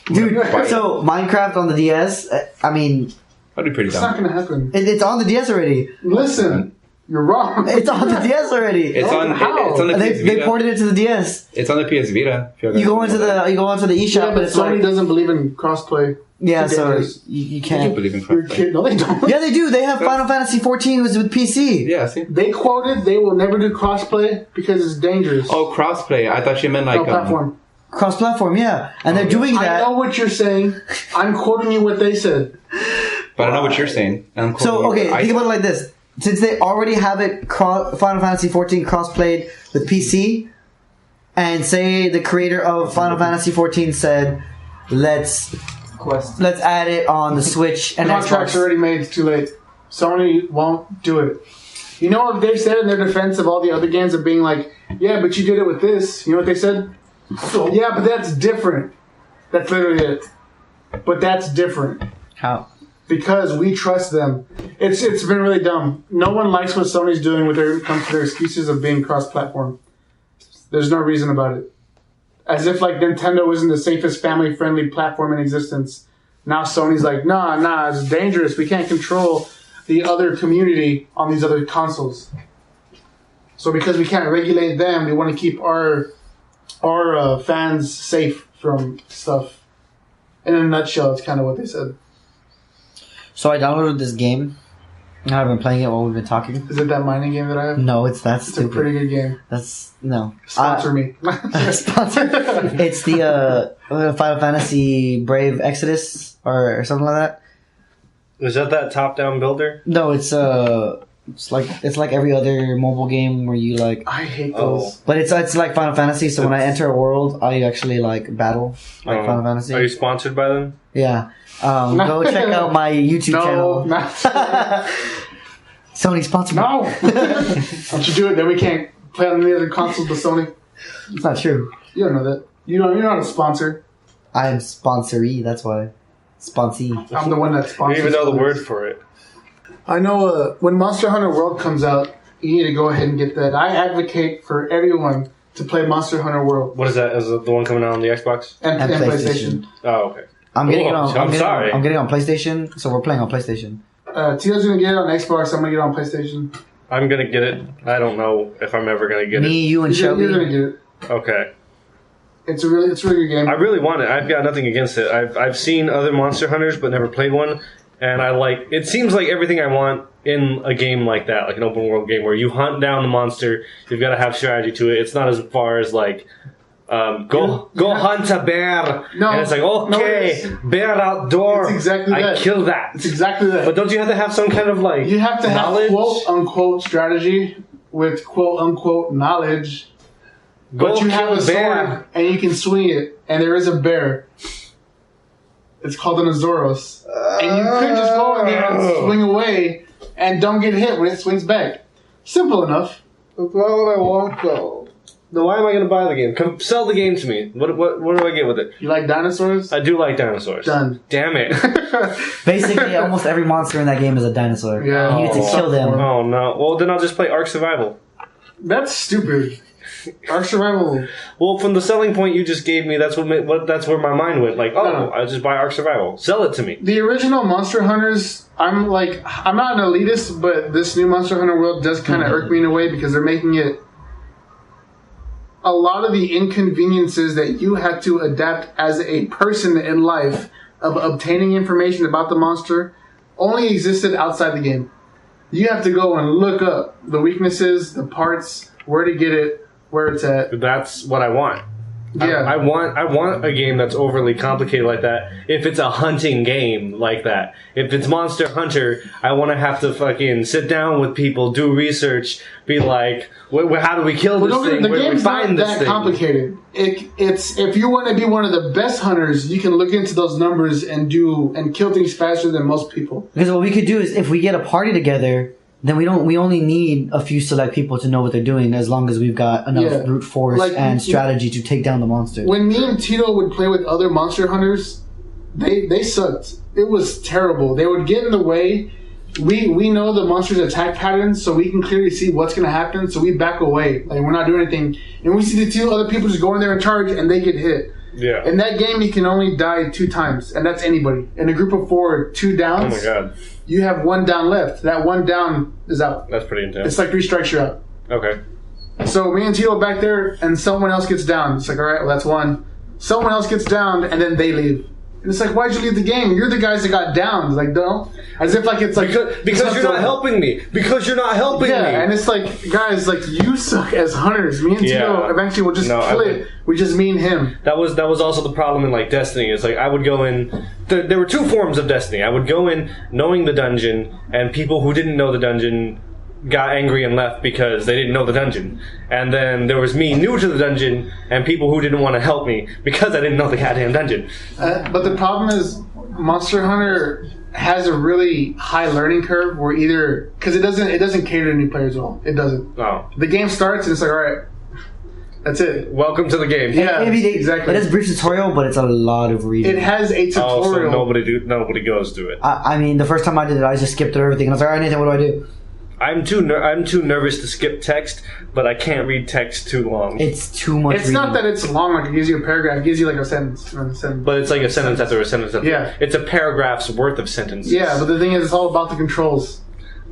Dude, so Minecraft on the DS, I mean... That'd be pretty dumb. It's not gonna happen. It's on the DS already. Listen, you're wrong. It's on the DS already. It's on the PS Vita. They ported it to the DS. It's on the PS Vita. You go into the eShop, yeah, but Sony doesn't believe in crossplay. Yeah, so you can't. You believe in crossplay. No, they don't. Yeah, they do. They have Final Fantasy 14 with PC. Yeah, see? They quoted they will never do crossplay because it's dangerous. Oh, crossplay. I thought you meant like... platform. Cross-platform, yeah. And they're doing that. I know what you're saying. I'm quoting you what they said. But I know what you're saying. So, okay, think about it like this. Since they already have it, Final Fantasy 14 cross-played with PC, and say the creator of Final Fantasy 14 said, let's add it on the Switch and Contract's already made. It's too late. Sony won't do it. You know what they've said in their defense of all the other games of being like, yeah, but you did it with this. You know what they said? Yeah, but that's different. That's literally it. But that's different. How? Because we trust them. It's been really dumb. No one likes what Sony's doing when it comes to their excuses of being cross-platform. There's no reason about it. As if like Nintendo isn't the safest family-friendly platform in existence. Now Sony's like, nah, it's dangerous. We can't control the other community on these other consoles. So because we can't regulate them, we want to keep our fans safe from stuff. In a nutshell, it's kind of what they said. So I downloaded this game. I've been playing it while we've been talking. Is it that mining game that I have? No, it's that stupid. It's a pretty good game. No. Sponsor me. Sponsor. It's the Final Fantasy Brave Exodus or something like that. Is that top-down builder? No, it's like every other mobile game where you like. I hate those. But it's like Final Fantasy. So when I enter a world, I actually like battle like Final Fantasy. Are you sponsored by them? Yeah. Go check out my YouTube channel. No. Sony sponsor me. No. Don't you do it? Then we can't play on any other consoles but Sony. It's not true. You don't know that. You're not a sponsor. I'm sponsoree. That's why. Sponsee. I'm the one that You sponsors. don't even know the word for it. I know when Monster Hunter World comes out, you need to go ahead and get that. I advocate for everyone to play Monster Hunter World. What is that? Is it the one coming out on the Xbox? And PlayStation. Oh, okay. I'm getting it on. I'm sorry. I'm getting it on PlayStation, so we're playing on PlayStation. Tito's gonna get it on Xbox. I'm gonna get it on PlayStation. I'm gonna get it. I don't know if I'm ever gonna get it. Me, you, and You're Shelby. gonna get it. Okay. It's a really good game. I really want it. I've got nothing against it. I've seen other Monster Hunters, but never played one. And I like. It seems like everything I want in a game like that, like an open world game where you hunt down the monster. You've got to have strategy to it. It's not as far as like. Go hunt a bear. No, and it's like, okay, bear outdoor. It's exactly I that. kill that. It's exactly that. But don't you have to have some kind of like You have to knowledge? have quote unquote strategy with quote unquote knowledge. Go But you have kill a sword and you can swing it, and there is a bear. It's called an Azoros. And you could just go in there and swing away and don't get hit when it swings back. Simple enough. That's not what I want, though. Then why am I going to buy the game? Come sell the game to me. What do I get with it? You like dinosaurs? I do like dinosaurs. Done. Damn it. Basically, almost every monster in that game is a dinosaur. Yeah. You need to kill them. Oh, no. Well, then I'll just play Ark Survival. That's stupid. Ark Survival. Well, from the selling point you just gave me, that's that's where my mind went. Like, No. I'll just buy Ark Survival. Sell it to me. The original Monster Hunters, I'm not an elitist, but this new Monster Hunter World does kind of irk me in a way because they're making it a lot of the inconveniences that you had to adapt as a person in life of obtaining information about the monster only existed outside the game. You have to go and look up the weaknesses, the parts, where to get it, where it's at. That's what I want. Yeah. I want a game that's overly complicated like that. If it's a hunting game like that, if it's Monster Hunter, I want to have to fucking sit down with people, do research, be like, how do we kill this thing? The Where do we game's not find this that thing? complicated. It's if you want to be one of the best hunters, you can look into those numbers and kill things faster than most people. Because what we could do is, if we get a party together, then we only need a few select people to know what they're doing, as long as we've got enough brute force and strategy to take down the monster. When me and Tito would play with other monster hunters, they sucked. It was terrible. They would get in the way. We know the monster's attack patterns, so we can clearly see what's going to happen, so we back away. Like, we're not doing anything. And we see the two other people just go in there and charge, and they get hit. Yeah. In that game, you can only die 2 times, and that's anybody. In a group of 4, 2 downs. Oh my god. You have 1 down left. That 1 down is out. That's pretty intense. It's like 3 strikes, you're out. Okay. So me and Tito back there, and someone else gets down. It's like, all right, well, that's 1. Someone else gets down, and then they leave. And it's like, why'd you leave the game? You're the guys that got down. It's like, no. As if like it's like because you're not helping me. Because you're not helping me. Yeah, and it's like, guys, like, you suck as hunters. Me and Tito eventually will just kill it. We just me and him. That was also the problem in like Destiny. It's like I would go in. There were 2 forms of Destiny. I would go in knowing the dungeon, and people who didn't know the dungeon got angry and left because they didn't know the dungeon. And then there was me new to the dungeon, and people who didn't want to help me because I didn't know the goddamn dungeon. But the problem is, Monster Hunter has a really high learning curve where either because it doesn't cater to new players at all. It doesn't. Oh. The game starts and it's like, all right, that's it. Welcome to the game. Yeah, exactly. It is a brief tutorial, but it's a lot of reading. It has a tutorial. Oh, so nobody goes through it. I mean, the first time I did it, I just skipped through everything. And I was like, all right, Nathan, what do I do? I'm too nervous to skip text, but I can't read text too long. It's too much. It's not that it's long. Like, it gives you a paragraph. It gives you like a sentence. But it's like a sentence after a sentence after. Yeah. It's a paragraph's worth of sentences. Yeah, but the thing is, it's all about the controls.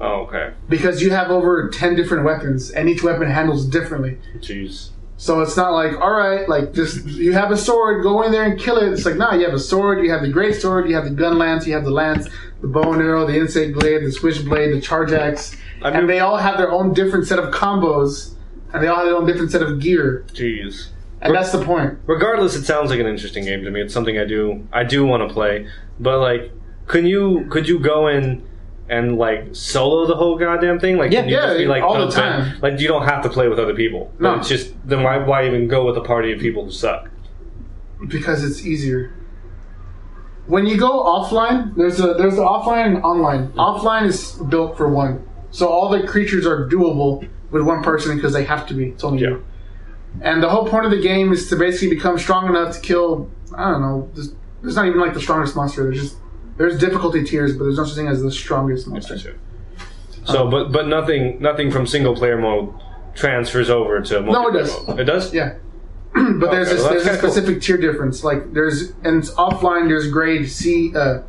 Oh, okay. Because you have over 10 different weapons, and each weapon handles differently. Jeez. So it's not like, all right, like, just, you have a sword, go in there and kill it. It's like, nah, you have a sword, you have the great sword, you have the gun lance, you have the lance, the bow and arrow, the insect blade, the switchblade, the charge axe. And they all have their own different set of combos, and they all have their own different set of gear. Jeez. And that's the point. Regardless, it sounds like an interesting game to me. It's something I do want to play. But like, could you go in and like solo the whole goddamn thing? Like, can you just be like all the time. Like, you don't have to play with other people. No, it's just then why even go with a party of people who suck? Because it's easier. When you go offline, there's the offline and online. Offline is built for 1. So all the creatures are doable with 1 person because they have to be. It's only you. And the whole point of the game is to basically become strong enough to kill, I don't know, there's not even like the strongest monster. There's difficulty tiers, but there's no such thing as the strongest monster. So, but nothing from single player mode transfers over to multiplayer No, it does. mode. It does? Yeah. But there's a specific tier difference. Like and offline there's grade CBA,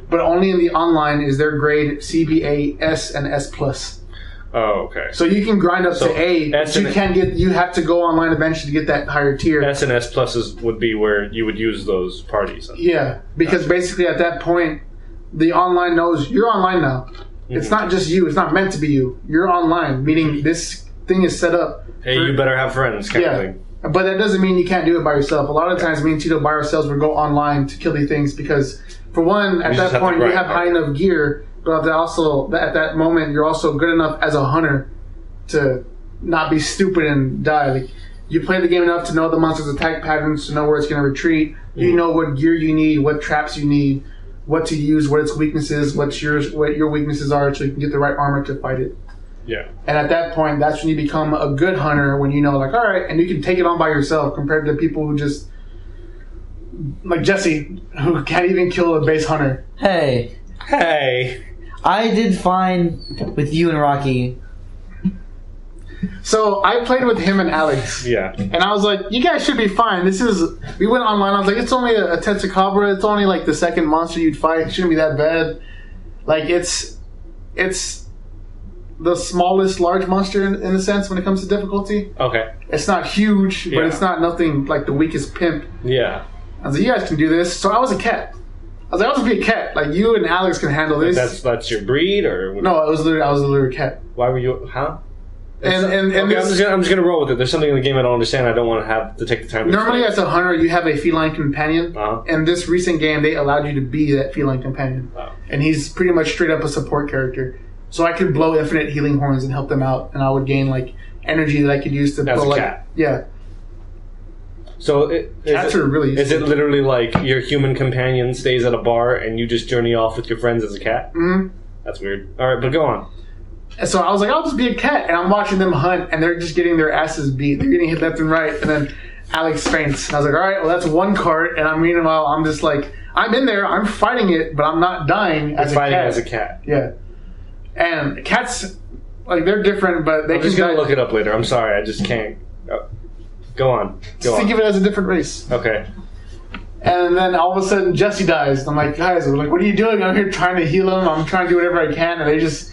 but only in the online is there grade CBA, S, and S plus. Oh, okay. So you can grind up to A, but you have to go online eventually to get that higher tier. S and S pluses would be where you would use those parties. Yeah, because basically at that point, the online knows you're online now. Mm-hmm. It's not just you. It's not meant to be you. You're online, meaning this thing is set up. Hey, you better have friends, kind of thing. But that doesn't mean you can't do it by yourself. A lot of times, me and Tito by ourselves would go online to kill these things because, for one, at that point, you have high enough gear, but also at that moment, you're also good enough as a hunter to not be stupid and die. Like, you play the game enough to know the monster's attack patterns, to know where it's going to retreat. You know what gear you need, what traps you need, what to use, what its weaknesses, what your weaknesses are, so you can get the right armor to fight it. Yeah. And at that point, that's when you become a good hunter, when you know, like, all right, and you can take it on by yourself compared to people who just, like Jesse, who can't even kill a base hunter. Hey. I did fine with you and Rocky. So I played with him and Alex. Yeah. And I was like, you guys should be fine. We went online. I was like, it's only a Tetsukabra. It's only like the second monster you'd fight. It shouldn't be that bad. Like, it's the smallest large monster in a sense when it comes to difficulty. Okay. It's not huge, but it's not nothing like the weakest pimp. Yeah. I was like, you guys can do this. So I was a cat. I was like, I'll just be a cat. Like, you and Alex can handle this. That's your breed, or no? I was literally a cat. Why were you? Huh? And okay, I'm just gonna roll with it. There's something in the game I don't understand. I don't want to have to take the time. Normally, as a hunter, you have a feline companion. Uh-huh. And this recent game, they allowed you to be that feline companion. Wow. And he's pretty much straight up a support character. So I could blow infinite healing horns and help them out, and I would gain like energy that I could use to blow. As a cat. Yeah. So cats are really. Is it literally like your human companion stays at a bar and you just journey off with your friends as a cat? Mm-hmm. That's weird. All right, but go on. And so I was like, I'll just be a cat, and I'm watching them hunt, and they're just getting their asses beat. They're getting hit left and right, and then Alex faints. And I was like, all right, well that's one cart, and meanwhile I'm just like, I'm in there, I'm fighting it, but I'm not dying as a cat. Fighting as a cat. Yeah. And cats, like, they're different, but they I'm just gonna look it up later. I'm sorry, I just can't. Oh. Go on. Think of it as a different race. Okay. And then all of a sudden Jesse dies. And I'm like, guys, what are you doing? I'm here trying to heal him. I'm trying to do whatever I can, and they just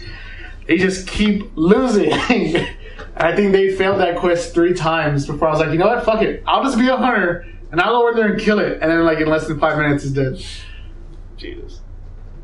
keep losing. I think they failed that quest 3 times before I was like, you know what? Fuck it. I'll just be a hunter, and I'll go in there and kill it. And then, like, in less than 5 minutes, it's dead. Jesus.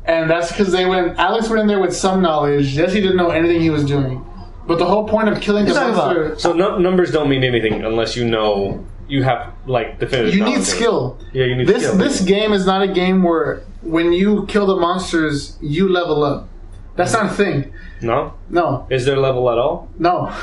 And that's because Alex went in there with some knowledge. Jesse didn't know anything he was doing. But the whole point of killing the monster... So numbers don't mean anything unless you know you have, like, definitive knowledge. You need skill. Yeah, you need skill. This game is not a game where when you kill the monsters, you level up. That's not a thing. No? No. Is there level at all? No.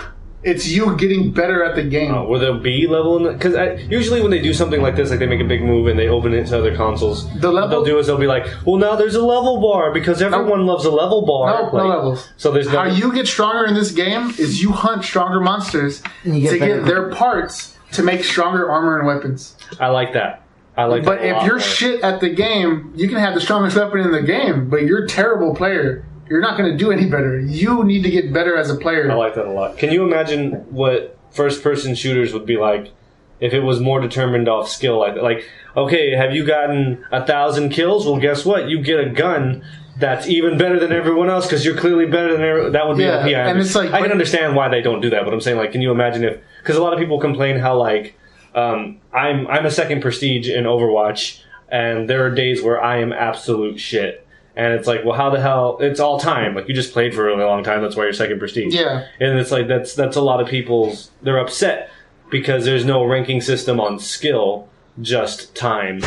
It's you getting better at the game. Oh, will there be level in it? Because usually when they do something like this, like they make a big move and they open it to other consoles, what they'll do is they'll be like, well, now there's a level bar because everyone loves a level bar. No levels. So there's How you get stronger in this game is you hunt stronger monsters to get their parts to make stronger armor and weapons. I like that. But if you're shit at the game, you can have the strongest weapon in the game, but you're a terrible player. You're not going to do any better. You need to get better as a player. I like that a lot. Can you imagine what first-person shooters would be like if it was more determined off skill like that? Like, okay, have you gotten 1,000 kills? Well, guess what? You get a gun that's even better than everyone else because you're clearly better than everyone. That would be OP. And it's like, I can understand why they don't do that, but I'm saying, like, can you imagine if... Because a lot of people complain how, like, I'm a second prestige in Overwatch, and there are days where I am absolute shit. And it's like, well, how the hell? It's all time. Like, you just played for a really long time. That's why you're second prestige. Yeah. And it's like, that's a lot of people's... They're upset because there's no ranking system on skill, just time.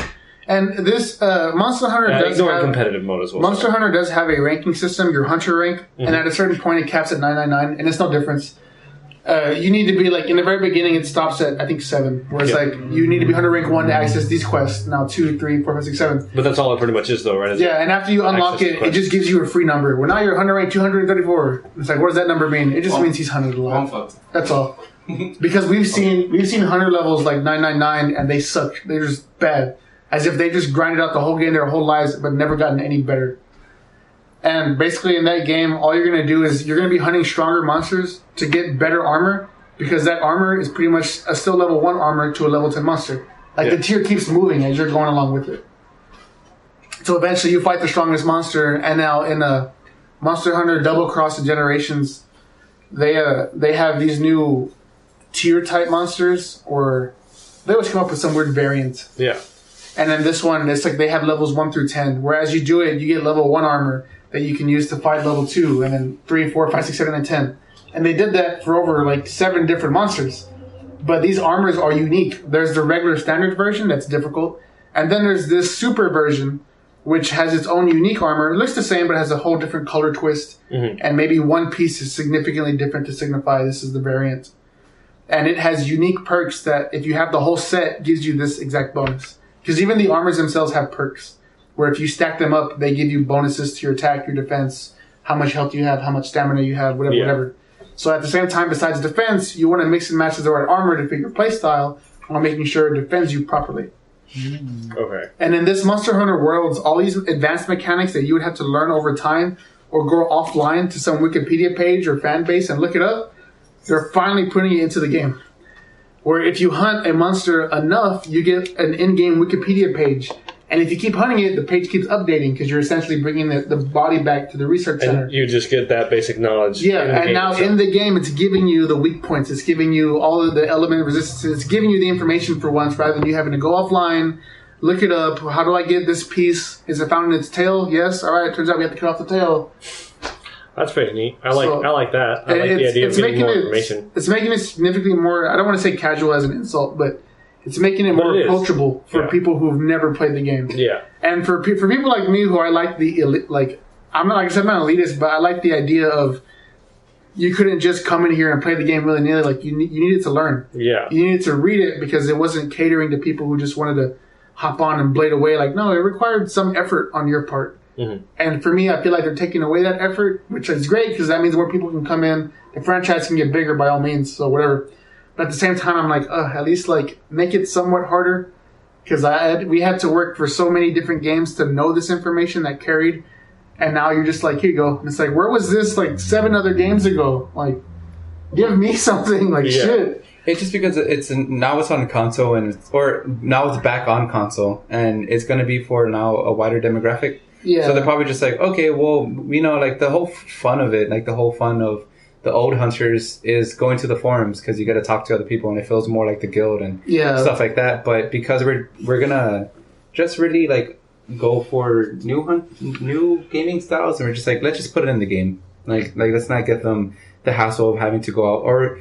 And this Monster Hunter does have... competitive mode as well. Monster Hunter does have a ranking system, your hunter rank, and at a certain point it caps at 999, and it's no difference. You need to be, like, in the very beginning it stops at, I think, 7. Where it's like, you need to be hunter rank 1 to access these quests. Now 2, 3, 4, 5, 6, 7. But that's all it pretty much is, though, right? Yeah, and after you unlock it, it just gives you a free number. Well, now you're hunter rank 234. It's like, what does that number mean? It just means he's hunted a lot. That's all. Because we've seen hunter levels like 999 and they suck. They're just bad. As if they just grinded out the whole game their whole lives but never gotten any better. And basically in that game, all you're going to do is you're going to be hunting stronger monsters to get better armor, because that armor is pretty much a still level 1 armor to a level 10 monster. Like, the tier keeps moving as you're going along with it. So eventually you fight the strongest monster, and now in a Monster Hunter Double Cross of Generations, they have these new tier type monsters, or they always come up with some weird variant. Yeah. And then this one, it's like they have levels 1 through 10. Whereas you do it, you get level 1 armor that you can use to fight level 2, and then 3, 4, 5, 6, 7, and 10. And they did that for over like 7 different monsters. But these armors are unique. There's the regular standard version that's difficult. And then there's this super version, which has its own unique armor. It looks the same, but has a whole different color twist. Mm-hmm. And maybe one piece is significantly different to signify this is the variant. And it has unique perks that, if you have the whole set, gives you this exact bonus. Because even the armors themselves have perks, where if you stack them up, they give you bonuses to your attack, your defense, how much health you have, how much stamina you have, whatever. So at the same time, besides defense, you want to mix and match the right armor to fit your playstyle while making sure it defends you properly. Okay. And in this Monster Hunter Worlds, all these advanced mechanics that you would have to learn over time or go offline to some Wikipedia page or fan base and look it up, they're finally putting it into the game. Where if you hunt a monster enough, you get an in-game Wikipedia page. And if you keep hunting it, the page keeps updating because you're essentially bringing the body back to the research center. And you just get that basic knowledge. Yeah, and now in the game, it's giving you the weak points. It's giving you all of the element resistances. It's giving you the information for once rather than you having to go offline, look it up. How do I get this piece? Is it found in its tail? Yes. All right, turns out we have to cut off the tail. That's pretty neat. I like that. I like the idea of getting more information. It's making it significantly more, I don't want to say casual as an insult, but it's making it more approachable for people who've never played the game. Yeah. And for people like me who I like I'm not, like I said, I'm not elitist, but I like the idea of you couldn't just come in here and play the game willy-nilly. Like, you needed to learn. Yeah. You needed to read it because it wasn't catering to people who just wanted to hop on and blade away. Like, no, it required some effort on your part. Mm-hmm. And for me, I feel like they're taking away that effort, which is great because that means more people can come in. The franchise can get bigger by all means, so whatever. But at the same time, I'm like, at least like make it somewhat harder because we had to work for so many different games to know this information that carried. And now you're just like, here you go. And it's like, where was this like 7 other games ago? Like, give me something. Like, shit. It's just because now it's on console or now it's back on console and it's going to be for now a wider demographic. Yeah. So they're probably just like, okay, well, like the whole fun of it, like the whole fun of the old hunters is going to the forums because you got to talk to other people and it feels more like the guild and stuff like that. But because we're gonna just really like go for new gaming styles and we're just like, let's just put it in the game. Like let's not get them the hassle of having to go out. Or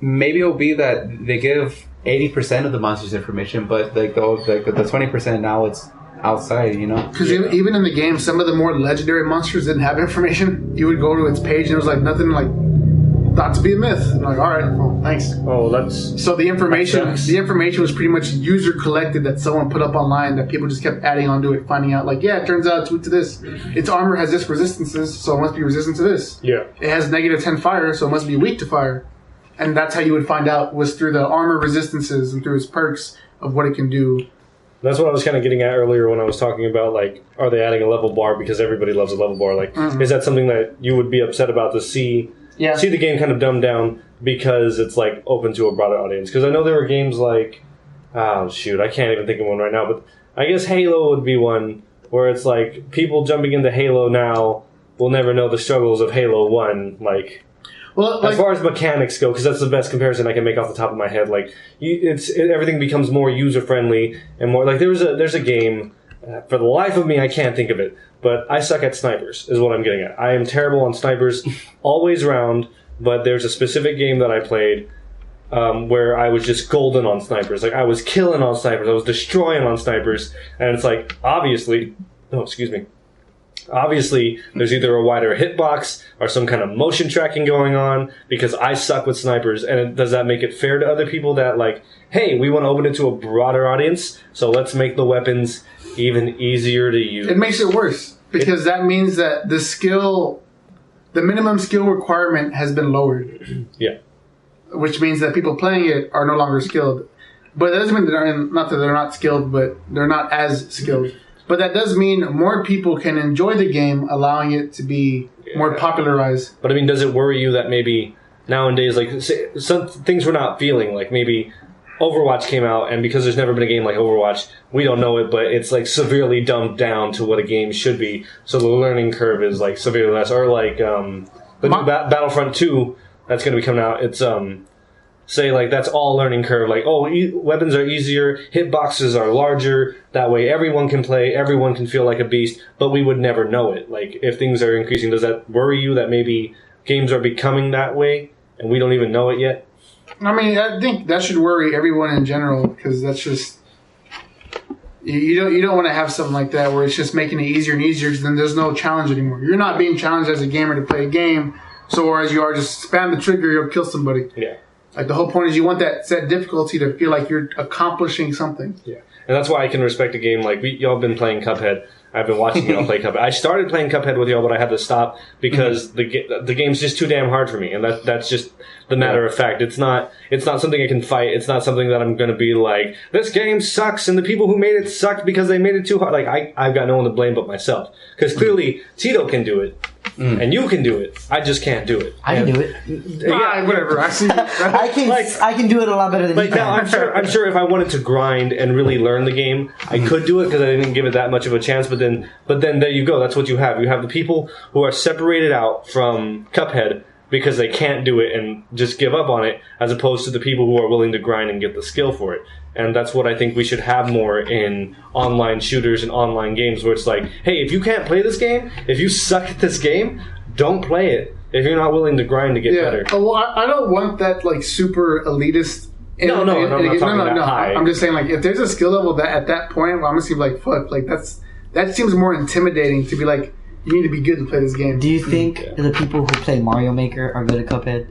maybe it'll be that they give 80% of the monsters information, but like the 20% now it's outside, Because even in the game, some of the more legendary monsters didn't have information. You would go to its page and it was like nothing like thought to be a myth. I'm like, all right, well, thanks. Oh, that's so the information was pretty much user collected that someone put up online that people just kept adding onto it, finding out like, it turns out to this, its armor has this resistances, so it must be resistant to this. Yeah, it has -10 fire, so it must be weak to fire, and that's how you would find out was through the armor resistances and through its perks of what it can do. That's what I was kind of getting at earlier when I was talking about, like, are they adding a level bar because everybody loves a level bar? Like, is that something that you would be upset about to see the game kind of dumbed down because it's, like, open to a broader audience? Because I know there were games like, I can't even think of one right now, but I guess Halo would be one where it's, like, people jumping into Halo now will never know the struggles of Halo 1, like... Well, as far as mechanics go, because that's the best comparison I can make off the top of my head. Like, everything becomes more user friendly and more like there's a game. For the life of me, I can't think of it, but I suck at snipers. Is what I'm getting at. I am terrible on snipers, always round. But there's a specific game that I played where I was just golden on snipers. Like I was killing on snipers, I was destroying on snipers, and it's like obviously, there's either a wider hitbox or some kind of motion tracking going on because I suck with snipers. And does that make it fair to other people that, like, hey, we want to open it to a broader audience, so let's make the weapons even easier to use? It makes it worse because that means that the minimum skill requirement has been lowered. Yeah. which means that people playing it are no longer skilled. But that doesn't mean not that they're not skilled, but they're not as skilled. But that does mean more people can enjoy the game, allowing it to be more popularized. But I mean, does it worry you that maybe nowadays, like, some things we're not feeling, like maybe Overwatch came out, and because there's never been a game like Overwatch, we don't know it, but it's like severely dumbed down to what a game should be. So the learning curve is like severely less. Or like the new Battlefront 2 that's going to be coming out. It's say like that's all learning curve. Like, oh, weapons are easier, hitboxes are larger. That way, everyone can play, everyone can feel like a beast. But we would never know it. Like, if things are increasing, does that worry you that maybe games are becoming that way and we don't even know it yet? I mean, I think that should worry everyone in general, because that's just you don't want to have something like that where it's just making it easier and easier, because then there's no challenge anymore. You're not being challenged as a gamer to play a game, so as you are just spam the trigger, you'll kill somebody. Yeah. Like, the whole point is you want that set difficulty to feel like you're accomplishing something. Yeah. And that's why I can respect a game like y'all been playing Cuphead. I've been watching y'all play Cuphead. I started playing Cuphead with y'all, but I had to stop because the game's just too damn hard for me, and that's just the matter of fact. It's not something I can fight. It's not something that I'm going to be like, this game sucks, and the people who made it sucked because they made it too hard. Like, I've got no one to blame but myself, because clearly Tito can do it. And you can do it. I just can't do it. I can do it. Yeah, whatever. I see. I can do it a lot better than you can. Now, I'm sure if I wanted to grind and really learn the game, I could do it because I didn't give it that much of a chance. But then there you go. That's what you have. You have the people who are separated out from Cuphead because they can't do it and just give up on it, as opposed to the people who are willing to grind and get the skill for it. And that's what I think we should have more in online shooters and online games, where it's like, hey, if you can't play this game, if you suck at this game, don't play it if you're not willing to grind to get better. Oh, well, I don't want that, like, super elitist. No, I'm not talking that high. I'm just saying, like, if there's a skill level that at that point, well, I'm gonna be like, fuck, like, that seems more intimidating to be like, you need to be good to play this game. Do you think the people who play Mario Maker are good at Cuphead?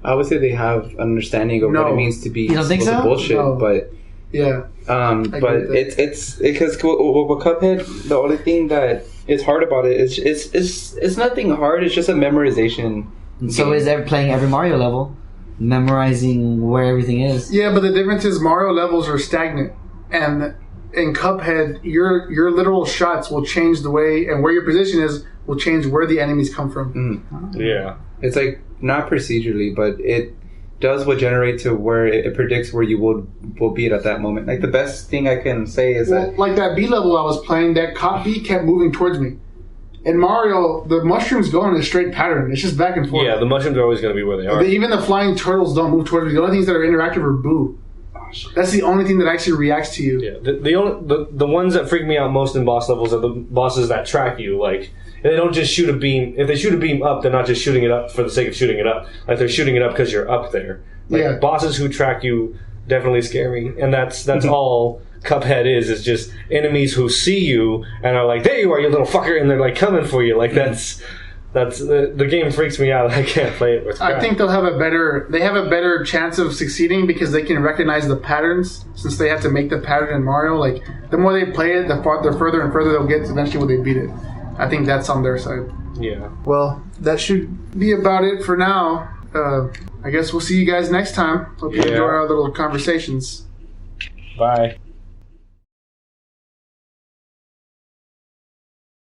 I would say they have an understanding of what it means to be. You don't think so? Bullshit, No. but Yeah. but it's because with Cuphead, the only thing that is hard about it is it's nothing hard. It's just a memorization. So is playing every Mario level, memorizing where everything is. Yeah, but the difference is Mario levels are stagnant, and in Cuphead, your literal shots will change the way, and where your position is will change where the enemies come from. Yeah. It's like not procedurally, but it does what generate to where it predicts where you will be at that moment. Like, the best thing I can say is that, like that B level I was playing, that cop B kept moving towards me. In Mario, the mushrooms go in a straight pattern. It's just back and forth. Yeah, the mushrooms are always going to be where they are. Even the flying turtles don't move towards me. The only things that are interactive are boo. That's the only thing that actually reacts to you. Yeah, the ones that freak me out most in boss levels are the bosses that track you. Like, they don't just shoot a beam. If they shoot a beam up, they're not just shooting it up for the sake of shooting it up. Like, they're shooting it up because you're up there. Like, bosses who track you definitely scare me, and that's all Cuphead is just enemies who see you and are like, there you are, you little fucker, and they're like coming for you. Like, that's the game freaks me out. I can't play it with crap. I think they have a better chance of succeeding because they can recognize the patterns, since they have to make the pattern in Mario. Like, the more they play it, the further and further they'll get to eventually when they beat it. I think that's on their side. Yeah. Well, that should be about it for now. I guess we'll see you guys next time. Hope you enjoy our little conversations. Bye.